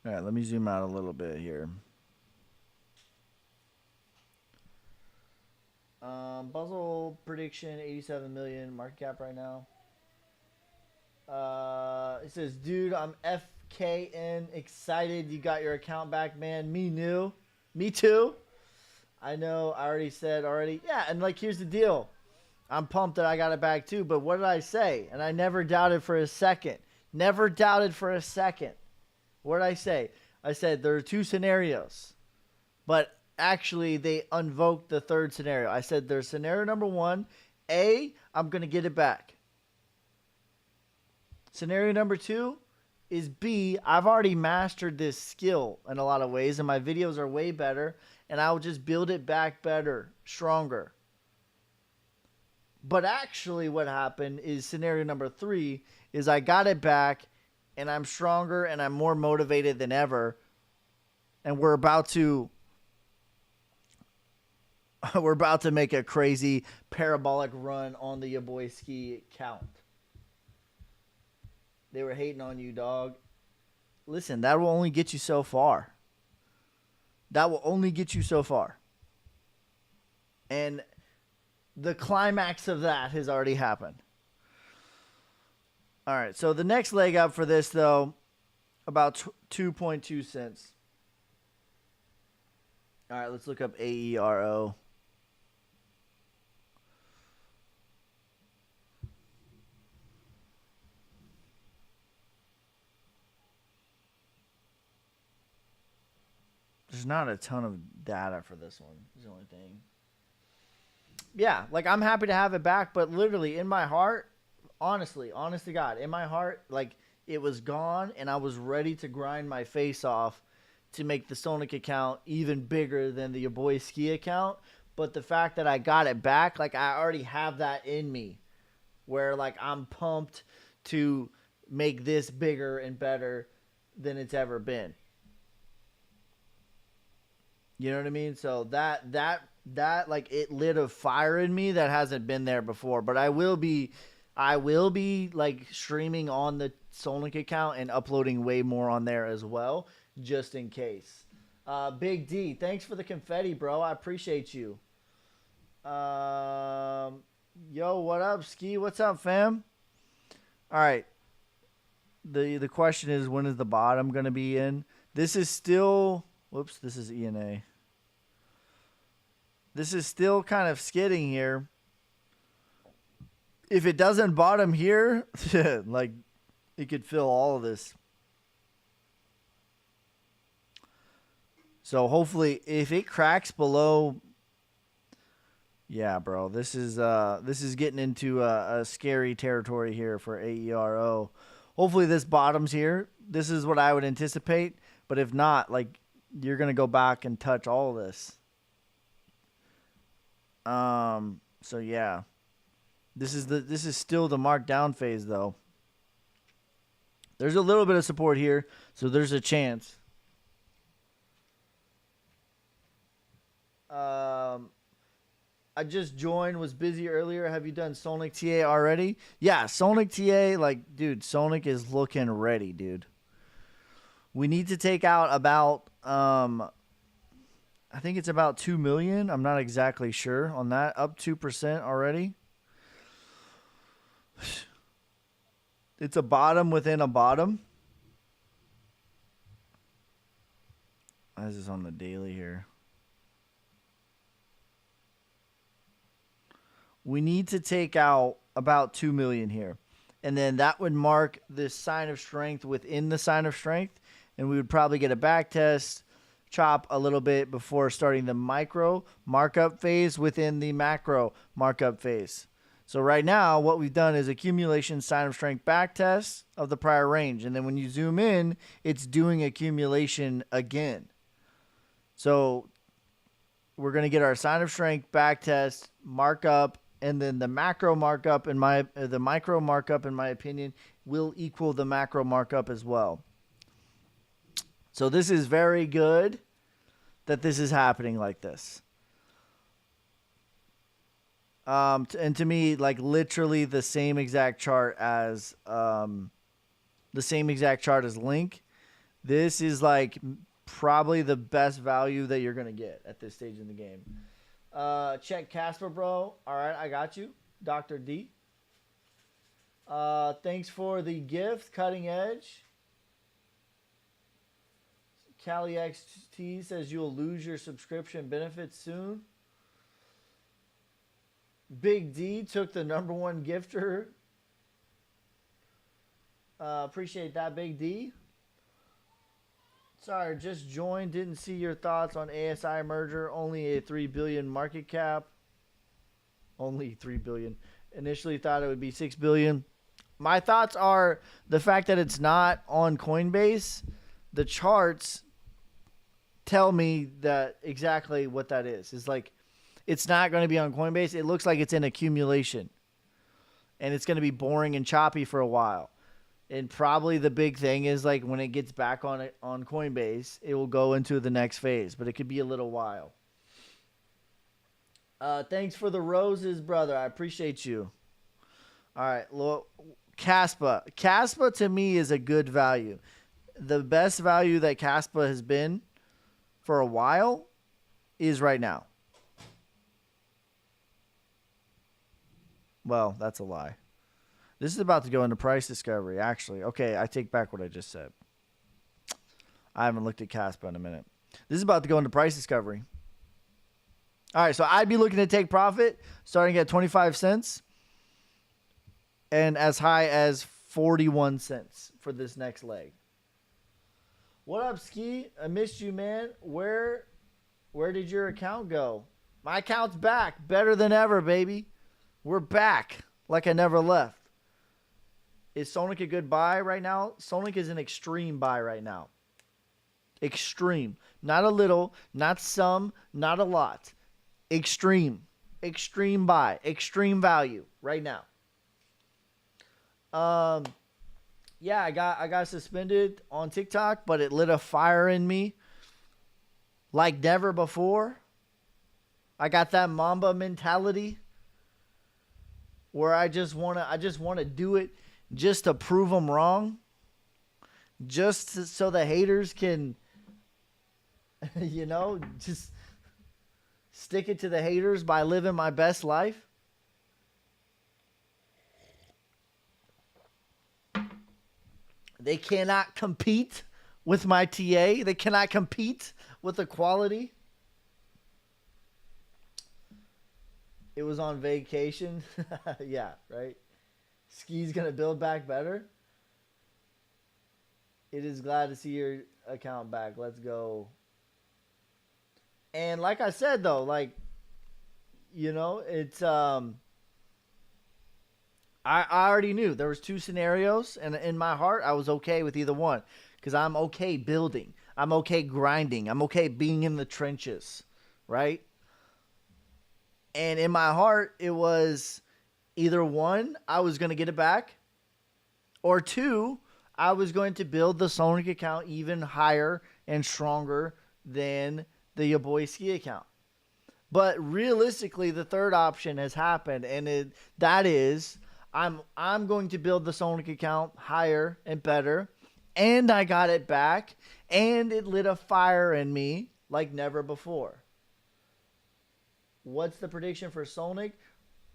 All right, let me zoom out a little bit here. Puzzle prediction 87 million market cap right now. It says, dude, I'm FKN excited you got your account back, man. Me too. I know. I already said already. Yeah, and like here's the deal. I'm pumped that I got it back too. But what did I say? And I never doubted for a second. Never doubted for a second. What did I say? I said there are two scenarios, but actually they invoked the third scenario. I said there's scenario number one. A, I'm gonna get it back. Scenario number two is B, I've already mastered this skill in a lot of ways, and my videos are way better, and I will just build it back better, stronger. But actually what happened is scenario number three is I got it back, and I'm stronger, and I'm more motivated than ever, and we're about to make a crazy parabolic run on the Yaboyski count. They were hating on you, dog. Listen, that will only get you so far. That will only get you so far. And the climax of that has already happened. All right, so the next leg up for this, though, about 2.2 cents. All right, let's look up AERO. There's not a ton of data for this one. Is the only thing. Yeah, like I'm happy to have it back, but literally in my heart, honestly, honest to God, in my heart, like it was gone, and I was ready to grind my face off to make the Sonic account even bigger than the Your Boy Ski account. But the fact that I got it back, like I already have that in me, where like I'm pumped to make this bigger and better than it's ever been. You know what I mean? So that like it lit a fire in me that hasn't been there before. But I will be like streaming on the Sonic account and uploading way more on there as well, just in case. Big D, thanks for the confetti, bro. I appreciate you. Yo, what up, Ski? What's up, fam? All right. The question is, when is the bottom going to be in? This is still. Whoops, this is ENA. This is still kind of skidding here. If it doesn't bottom here, like it could fill all of this. So hopefully, if it cracks below, yeah, bro, this is getting into a scary territory here for AERO. Hopefully, this bottoms here. This is what I would anticipate. But if not, like you're gonna go back and touch all of this. So yeah, this is still the markdown phase though. There's a little bit of support here, so there's a chance. I just joined, was busy earlier. Have you done Sonic TA already? Yeah, Sonic TA, like, dude, Sonic is looking ready, dude. We need to take out about, I think it's about 2 million. I'm not exactly sure on that. Up 2% already. It's a bottom within a bottom. This is on the daily here. We need to take out about 2 million here. And then that would mark this sign of strength within the sign of strength. And we would probably get a back test, chop a little bit before starting the micro markup phase within the macro markup phase. So right now, what we've done is accumulation sign of strength back test of the prior range. And then when you zoom in, it's doing accumulation again. So we're going to get our sign of strength back test, markup, and then the macro markup the micro markup, in my opinion, will equal the macro markup as well. So this is very good that this is happening like this. And to me, like literally the same exact chart as Link. This is like probably the best value that you're gonna get at this stage in the game. Check Casper, bro. All right, I got you, Dr. D. Thanks for the gift, Cutting Edge. Cali XT says you'll lose your subscription benefits soon. Big D took the #1 gifter. Appreciate that, Big D. Sorry, just joined. Didn't see your thoughts on ASI merger. Only a 3 billion market cap. Only 3 billion. Initially thought it would be 6 billion. My thoughts are the fact that it's not on Coinbase. The charts tell me that exactly what that is. It's like it's not going to be on Coinbase. It looks like it's in accumulation. And it's going to be boring and choppy for a while. And probably the big thing is like when it gets back on Coinbase, it will go into the next phase, but it could be a little while. Thanks for the roses, brother. I appreciate you. All right, Caspa. Caspa to me is a good value. The best value that Caspa has been for a while is right now. Well, that's a lie. This is about to go into price discovery, actually. Okay, I take back what I just said. I haven't looked at Caspa in a minute. This is about to go into price discovery. All right, so I'd be looking to take profit starting at 25 cents and as high as 41 cents for this next leg. What up, Ski? I missed you, man. Where did your account go? My account's back. Better than ever, baby. We're back like I never left. Is Sonic a good buy right now? Sonic is an extreme buy right now. Extreme. Not a little, not some, not a lot. Extreme. Extreme buy. Extreme value right now. Yeah, I got suspended on TikTok, but it lit a fire in me like never before. I got that Mamba mentality where I just want to do it just to prove them wrong, so the haters can, just stick it to the haters by living my best life. They cannot compete with my TA. They cannot compete with the quality. It was on vacation. Yeah, right. Ski's going to build back better. It is glad to see your account back. Let's go. And like I said, though, like, it's I already knew there was two scenarios, and in my heart, I was okay with either one because I'm okay building, I'm okay grinding, I'm okay being in the trenches, right? And in my heart, it was either one, I was going to get it back, or two, I was going to build the Sonic account even higher and stronger than the Your Boy Ski account. But realistically, the third option has happened, and that is I'm going to build the Sonic account higher and better, and I got it back, and it lit a fire in me like never before. What's the prediction for Sonic?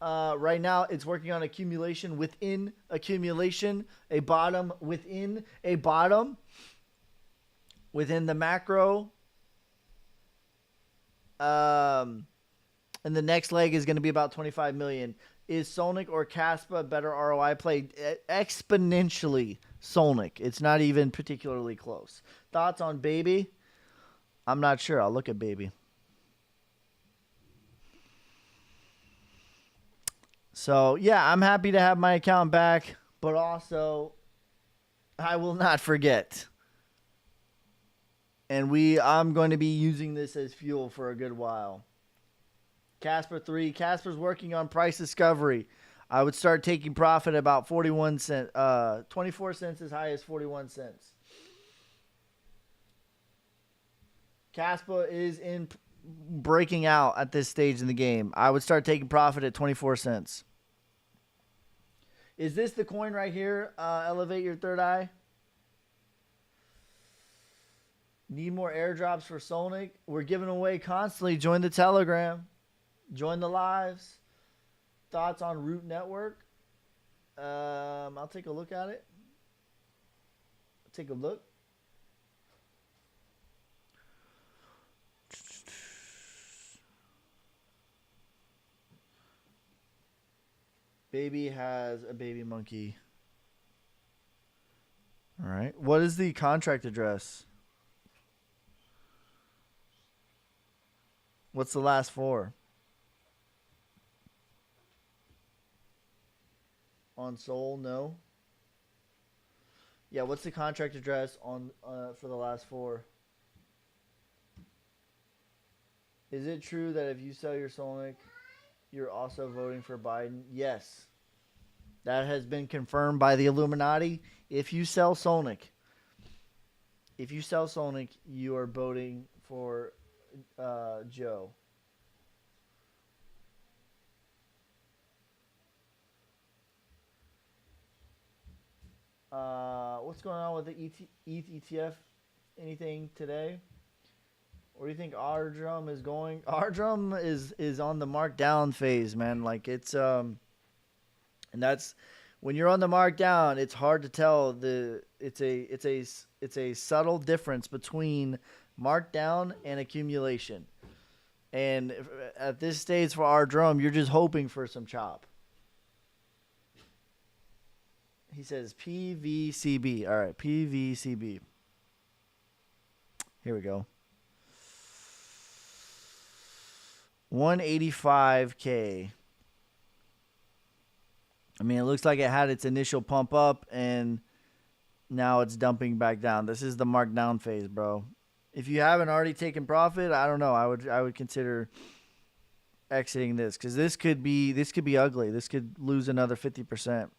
Right now, it's working on accumulation within accumulation, a bottom within a bottom, within the macro. And the next leg is going to be about 25 million. Is Sonic or Caspa better ROI play? Exponentially Sonic. It's not even particularly close. Thoughts on Baby? I'm not sure. I'll look at Baby. So, yeah, I'm happy to have my account back, but also I will not forget. And I'm going to be using this as fuel for a good while. Casper 3. Casper's working on price discovery. I would start taking profit about 41 cents, 24 cents as high as 41 cents. Casper is in breaking out at this stage in the game. I would start taking profit at 24 cents. Is this the coin right here? Elevate your third eye. Need more airdrops for Sonic. We're giving away constantly. Join the Telegram. Join the lives. Thoughts on Root Network? I'll take a look at it. Take a look. Baby has a baby monkey. All right. What is the contract address? What's the last four? On Soul, no. Yeah, what's the contract address on for the last four? Is it true that if you sell your Sonic, you're also voting for Biden? Yes. That has been confirmed by the Illuminati. If you sell Sonic, you are voting for Joe. What's going on with the ETH ETF? Anything today? Where do you think our drum is going? Our drum is on the markdown phase, man. Like it's and that's when you're on the markdown, it's hard to tell it's a subtle difference between markdown and accumulation. And at this stage for our drum, you're just hoping for some chop. He says PVCB. All right, PVCB. Here we go. 185K. I mean, it looks like it had its initial pump up, and now it's dumping back down. This is the markdown phase, bro. If you haven't already taken profit, I don't know. I would consider exiting this because this could be ugly. This could lose another 50%.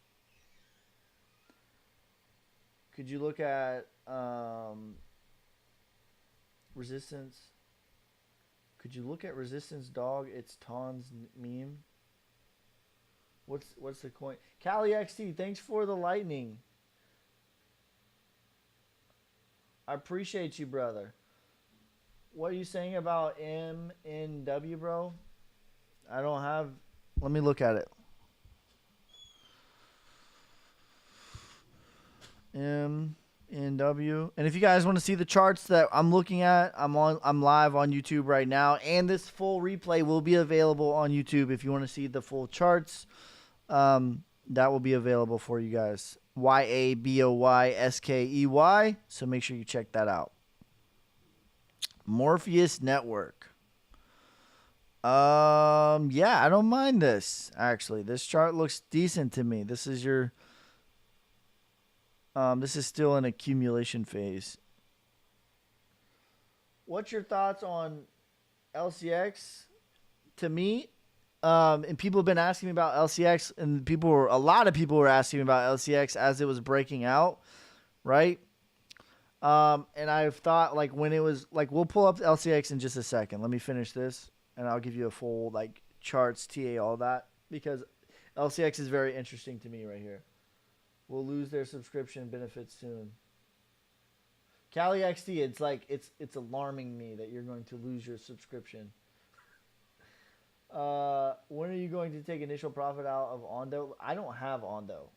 Could you look at resistance? Could you look at resistance dog? It's Ton's meme. What's the coin? Cali XT, thanks for the lightning. I appreciate you, brother. What are you saying about MNW, bro? I don't have. Let me look at it. MNW. And if you guys want to see the charts that I'm looking at, I'm live on YouTube right now, and this full replay will be available on YouTube if you want to see the full charts. That will be available for you guys. YABOYSKEY. So make sure you check that out. Morpheus Network. Yeah, I don't mind this. Actually, this chart looks decent to me. This is your this is still an accumulation phase. What's your thoughts on LCX? To me, and people have been asking me about LCX, and a lot of people were asking me about LCX as it was breaking out, right? And I've thought, like, when it was like, we'll pull up LCX in just a second. Let me finish this, and I'll give you a full like charts, TA, all that, because LCX is very interesting to me right here. Will lose their subscription benefits soon. Cali XD, it's like it's alarming me that you're going to lose your subscription. When are you going to take initial profit out of Ondo? I don't have Ondo.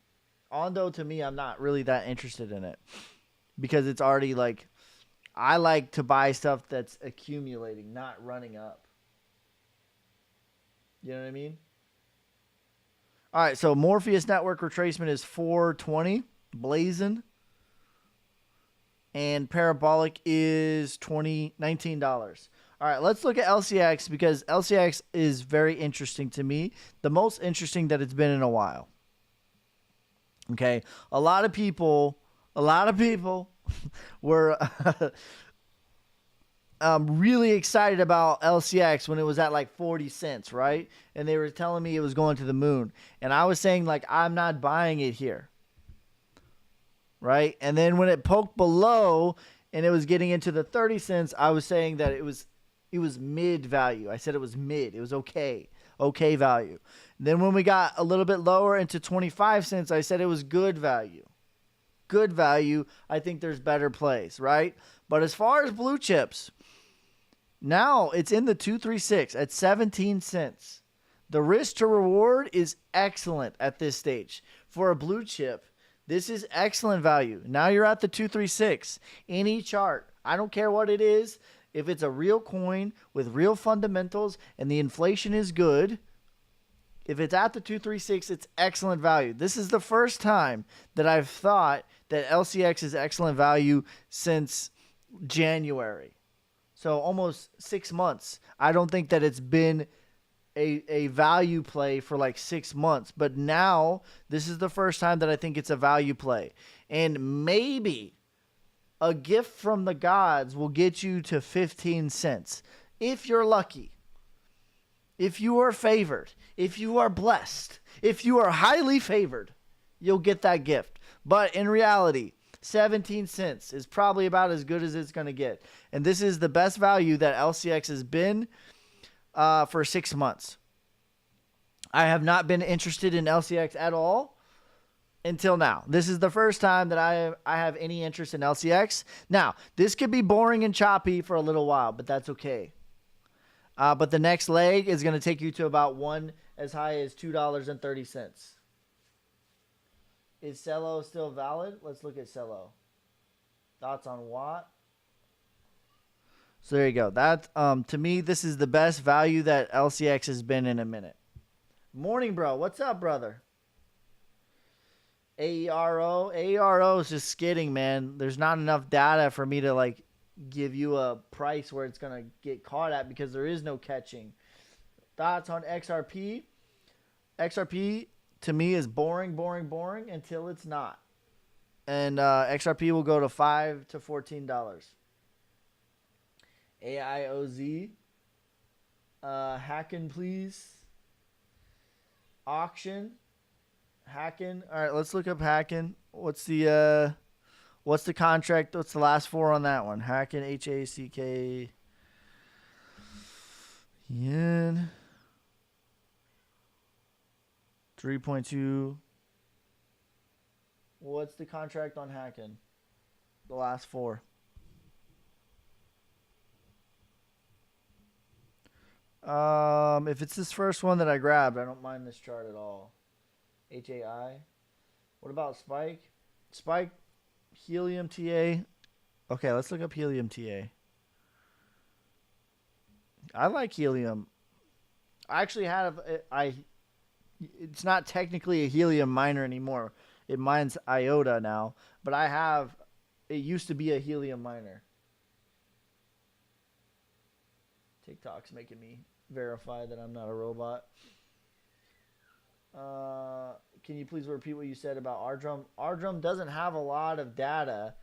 Ondo, to me, I'm not really that interested in it because it's already like, I like to buy stuff that's accumulating, not running up. You know what I mean? All right, so Morpheus Network retracement is 420, blazing. And Parabolic is $19. All right, let's look at LCX because LCX is very interesting to me. The most interesting that it's been in a while. Okay, a lot of people were really excited about LCX when it was at like 40 cents, right? And they were telling me it was going to the moon. And I was saying, like, I'm not buying it here, right? And then when it poked below and it was getting into the 30 cents, I was saying that it was mid value. I said it was mid. It was okay value. Then when we got a little bit lower into 25 cents, I said it was good value. Good value. I think there's better plays, right? But as far as blue chips, now it's in the 236 at 17 cents. The risk to reward is excellent at this stage. For a blue chip, this is excellent value. Now you're at the 236. Any chart, I don't care what it is, if it's a real coin with real fundamentals and the inflation is good, if it's at the 236, it's excellent value. This is the first time that I've thought that LCX is excellent value since January. So almost 6 months. I don't think that it's been a value play for like 6 months. But now, this is the first time that I think it's a value play. And maybe a gift from the gods will get you to 15 cents. If you're lucky. If you are favored. If you are blessed. If you are highly favored, you'll get that gift. But in reality, 17 cents is probably about as good as it's going to get. And this is the best value that LCX has been for 6 months. I have not been interested in LCX at all until now. This is the first time that I have any interest in LCX. Now, this could be boring and choppy for a little while, but that's okay. But the next leg is going to take you to about one as high as $2.30. Is Cello still valid? Let's look at Cello. Thoughts on Watt? So there you go. That to me, this is the best value that LCX has been in a minute. Morning, bro. What's up, brother? AERO. AERO is just skidding, man. There's not enough data for me to like give you a price where it's gonna get caught at because there is no catching. Thoughts on XRP? XRP to me is boring until it's not. And XRP will go to $5 to $14. AIOZ. Hacking, please. Auction. Hacking. All right, let's look up Hacking. What's the contract? What's the last four on that one? Hacking, HACK. Yen. 3.2. What's the contract on Hacking? The last four. If it's this first one that I grabbed, I don't mind this chart at all. HAI. What about Spike? Spike, Helium TA. Okay, let's look up helium TA. I like helium. I actually have I. It's not technically a helium miner anymore. It mines iota now, but I have. It used to be a helium miner. TikTok's making me verify that I'm not a robot. Can you please repeat what you said about Ardrum? Ardrum doesn't have a lot of data,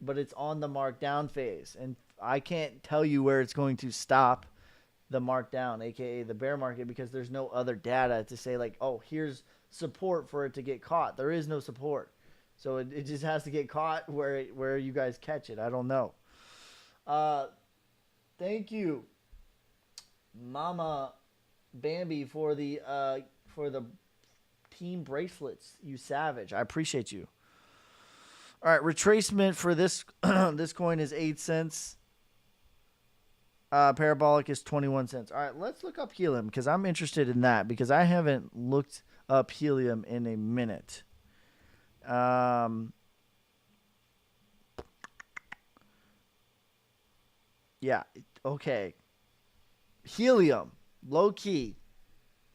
but it's on the markdown phase, and I can't tell you where it's going to stop the markdown, aka the bear market, because there's no other data to say like, oh, here's support for it to get caught. There is no support, so it just has to get caught where you guys catch it. I don't know. Thank you, Mama Bambi, for the team bracelets. You savage. I appreciate you. All right, retracement for this this coin is 8 cents. Parabolic is 21 cents. All right, let's look up helium because I'm interested in that because I haven't looked up helium in a minute. Yeah, okay. Helium, low key.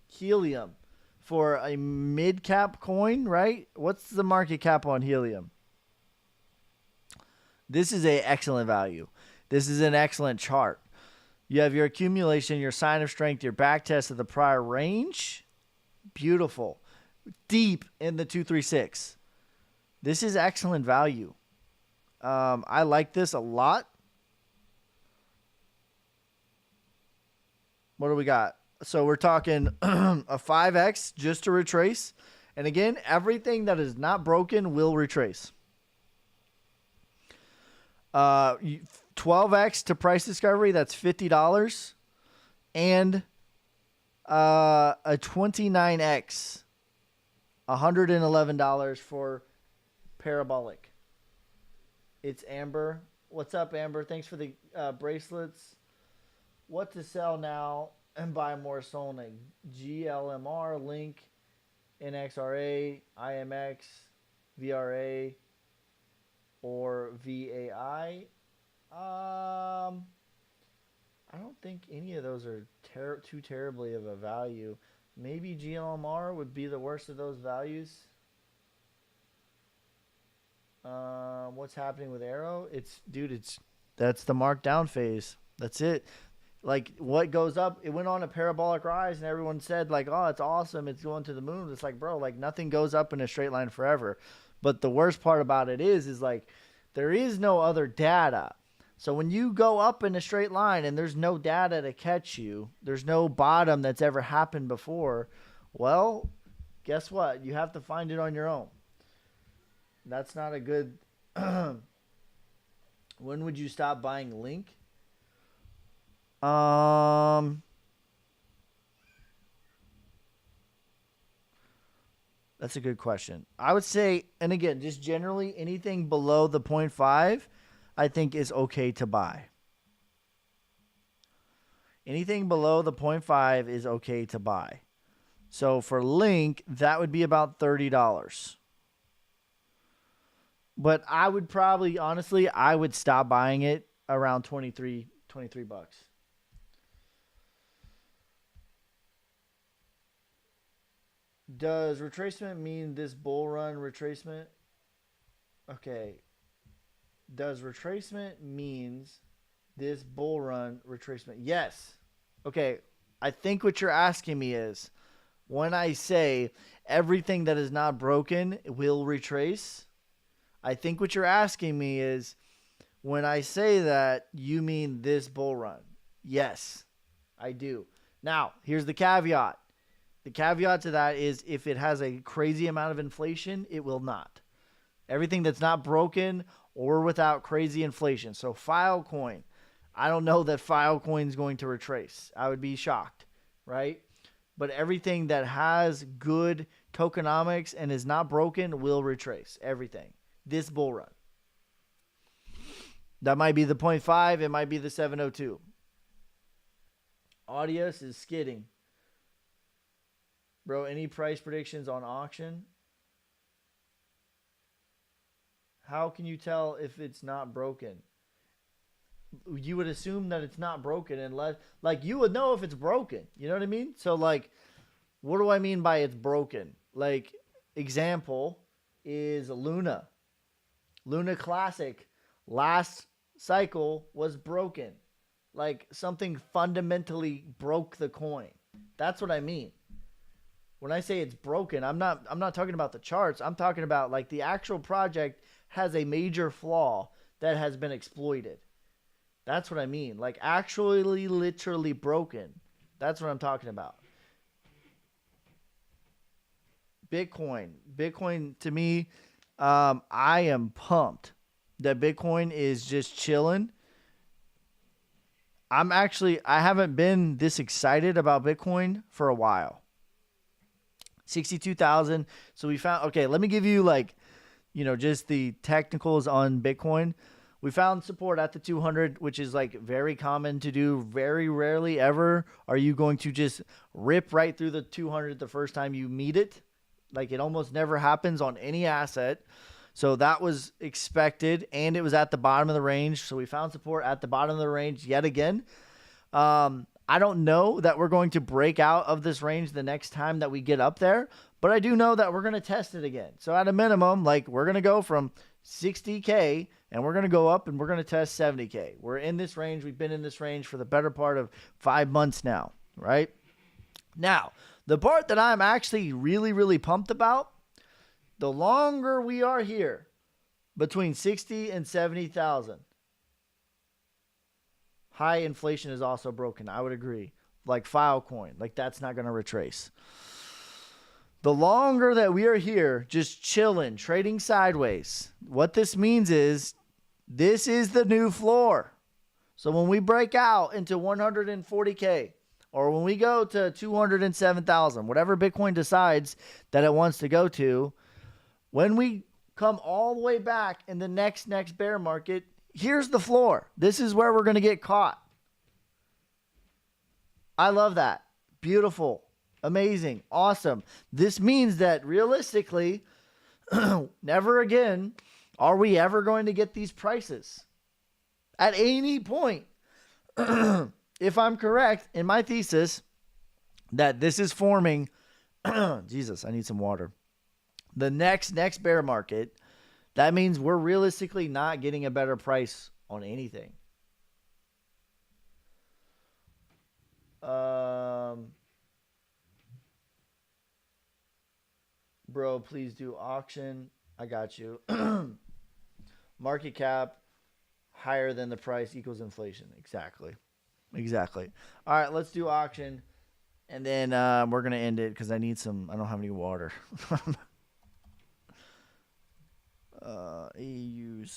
Helium for a mid cap coin, right? What's the market cap on helium? This is a excellent value. This is an excellent chart. You have your accumulation, your sign of strength, your back test of the prior range. Beautiful. Deep in the 236. This is excellent value. I like this a lot. What do we got? So we're talking a 5x just to retrace. And again, everything that is not broken will retrace. 12x to price discovery, that's $50. And a 29x, $111 for parabolic. It's Amber. What's up, Amber? Thanks for the bracelets. What to sell now and buy more Solnig? GLMR, Link, NXRA, IMX, VRA, or VAI. I don't think any of those are too terribly of a value. Maybe GLMR would be the worst of those values. What's happening with Arrow? That's the markdown phase. That's it. Like, what goes up, it went on a parabolic rise, and everyone said, like, oh, it's awesome, it's going to the moon. It's like, bro, like, nothing goes up in a straight line forever. But the worst part about it is like, there is no other data. So when you go up in a straight line and there's no data to catch you, there's no bottom that's ever happened before, well, guess what? You have to find it on your own. That's not a good... When would you stop buying Link? That's a good question. I would say, and again, just generally anything below the 0.5, I think is okay to buy. Anything below the 0.5 is okay to buy. So for Link, that would be about $30. But I would probably, honestly, I would stop buying it around 23 bucks. Does retracement mean this bull run retracement? Okay. Does retracement means this bull run retracement? Yes. Okay. I think what you're asking me is when I say everything that is not broken will retrace, I think what you're asking me is when I say that, you mean this bull run. Yes, I do. Now, here's the caveat. The caveat to that is if it has a crazy amount of inflation, it will not. Everything that's not broken or without crazy inflation. So Filecoin, I don't know that Filecoin is going to retrace. I would be shocked, right? But everything that has good tokenomics and is not broken will retrace. Everything. This bull run. That might be the 0.5. It might be the 702. Audius is skidding. Bro, any price predictions on auction? How can you tell if it's not broken? You would assume that it's not broken unless, like, you would know if it's broken. You know what I mean? So, like, what do I mean by it's broken? Like, example is Luna. Luna Classic last cycle was broken. Like, something fundamentally broke the coin. That's what I mean. When I say it's broken, I'm not talking about the charts. I'm talking about, like, the actual project has a major flaw that has been exploited. That's what I mean. Like, actually, literally broken. That's what I'm talking about. Bitcoin to me, I am pumped that Bitcoin is just chilling. I haven't been this excited about Bitcoin for a while. 62,000. So we found, okay, let me give you, like, just the technicals on Bitcoin. We found support at the 200, which is, like, very common to do. Very rarely ever are you going to just rip right through the 200 the first time you meet it. Like, it almost never happens on any asset. So that was expected, and it was at the bottom of the range. So we found support at the bottom of the range yet again. I don't know that we're going to break out of this range the next time that we get up there, but I do know that we're going to test it again. So at a minimum, like, we're going to go from 60K and we're going to go up and we're going to test 70K. We're in this range. We've been in this range for the better part of 5 months now, right? Now, the part that I'm actually really, really pumped about, the longer we are here between 60 and 70,000, high inflation is also broken. I would agree. Like Filecoin, like, that's not going to retrace. The longer that we are here just chilling, trading sideways, what this means is this is the new floor. So when we break out into 140K, or when we go to 207,000, whatever Bitcoin decides that it wants to go to, when we come all the way back in the next bear market, here's the floor. This is where we're going to get caught. I love that. Beautiful. Amazing. Awesome. This means that realistically, never again are we ever going to get these prices. At any point, if I'm correct in my thesis that this is forming, Jesus, I need some water. The next bear market, that means we're realistically not getting a better price on anything. Bro, please do auction. I got you. Market cap higher than the price equals inflation. Exactly. All right, let's do auction. And then we're going to end it because I don't have any water. AUCTION.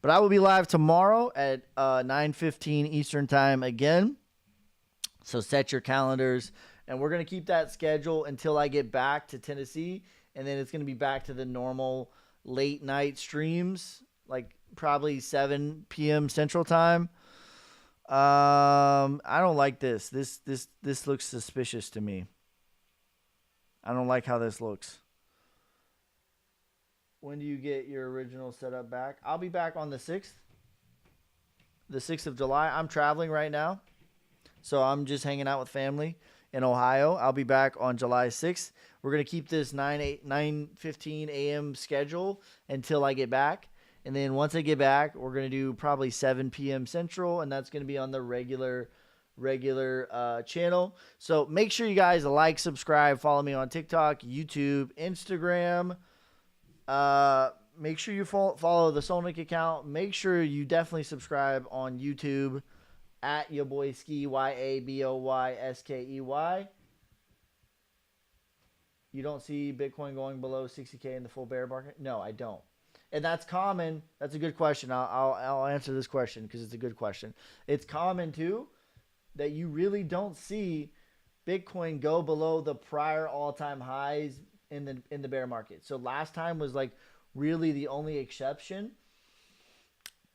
But I will be live tomorrow at 9:15 Eastern time again. So set your calendars. And we're going to keep that schedule until I get back to Tennessee. And then it's going to be back to the normal late night streams, like probably 7 p.m. Central time. I don't like this. This looks suspicious to me. I don't like how this looks. When do you get your original setup back? I'll be back on the 6th. The 6th of July. I'm traveling right now. So I'm just hanging out with family in Ohio. I'll be back on July 6th. We're going to keep this 9:15 a.m. schedule until I get back. And then once I get back, we're going to do probably 7 p.m. Central, and that's going to be on the regular channel. So make sure you guys like, subscribe, follow me on TikTok, YouTube, Instagram. Make sure you follow the Solnick account. Make sure you definitely subscribe on YouTube at your boy Ski, YABOYSKEY. You don't see Bitcoin going below 60K in the full bear market? No, I don't. And that's common. That's a good question. I'll answer this question because it's a good question. It's common too that you really don't see Bitcoin go below the prior all-time highs in the bear market. So last time was like really the only exception.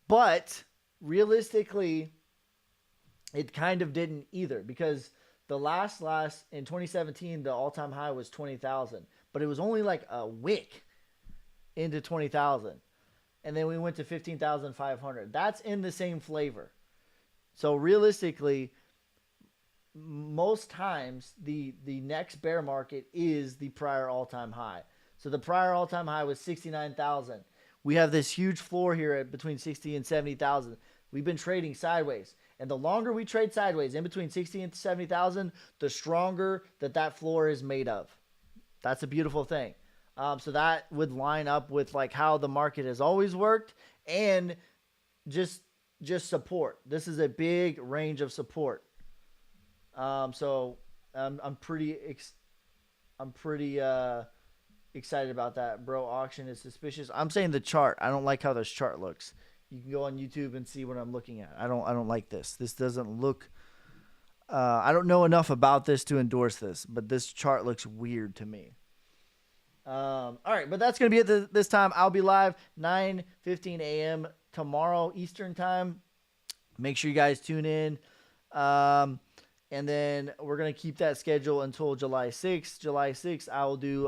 But realistically, it kind of didn't either, because the last in 2017, the all-time high was 20,000, but it was only like a wick. into 20,000. And then we went to 15,500. That's in the same flavor. So realistically, most times the next bear market is the prior all-time high. So the prior all-time high was 69,000. We have this huge floor here at between 60 and 70,000. We've been trading sideways. And the longer we trade sideways in between 60 and 70,000, the stronger that floor is made of. That's a beautiful thing. So that would line up with like how the market has always worked and just support. This is a big range of support. So I'm pretty excited about that. Bro, auction is suspicious. I'm saying the chart. I don't like how this chart looks. You can go on YouTube and see what I'm looking at. I don't like this. This doesn't look. I don't know enough about this to endorse this, but this chart looks weird to me. All right, but that's going to be it this time. I'll be live 9:15 a.m. tomorrow Eastern time. Make sure you guys tune in. And then we're going to keep that schedule until July 6th. July 6th, I will do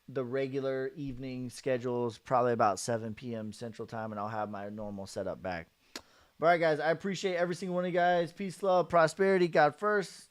the regular evening schedules, probably about 7 p.m. Central Time, and I'll have my normal setup back. All right, guys, I appreciate every single one of you guys. Peace, love, prosperity, God first.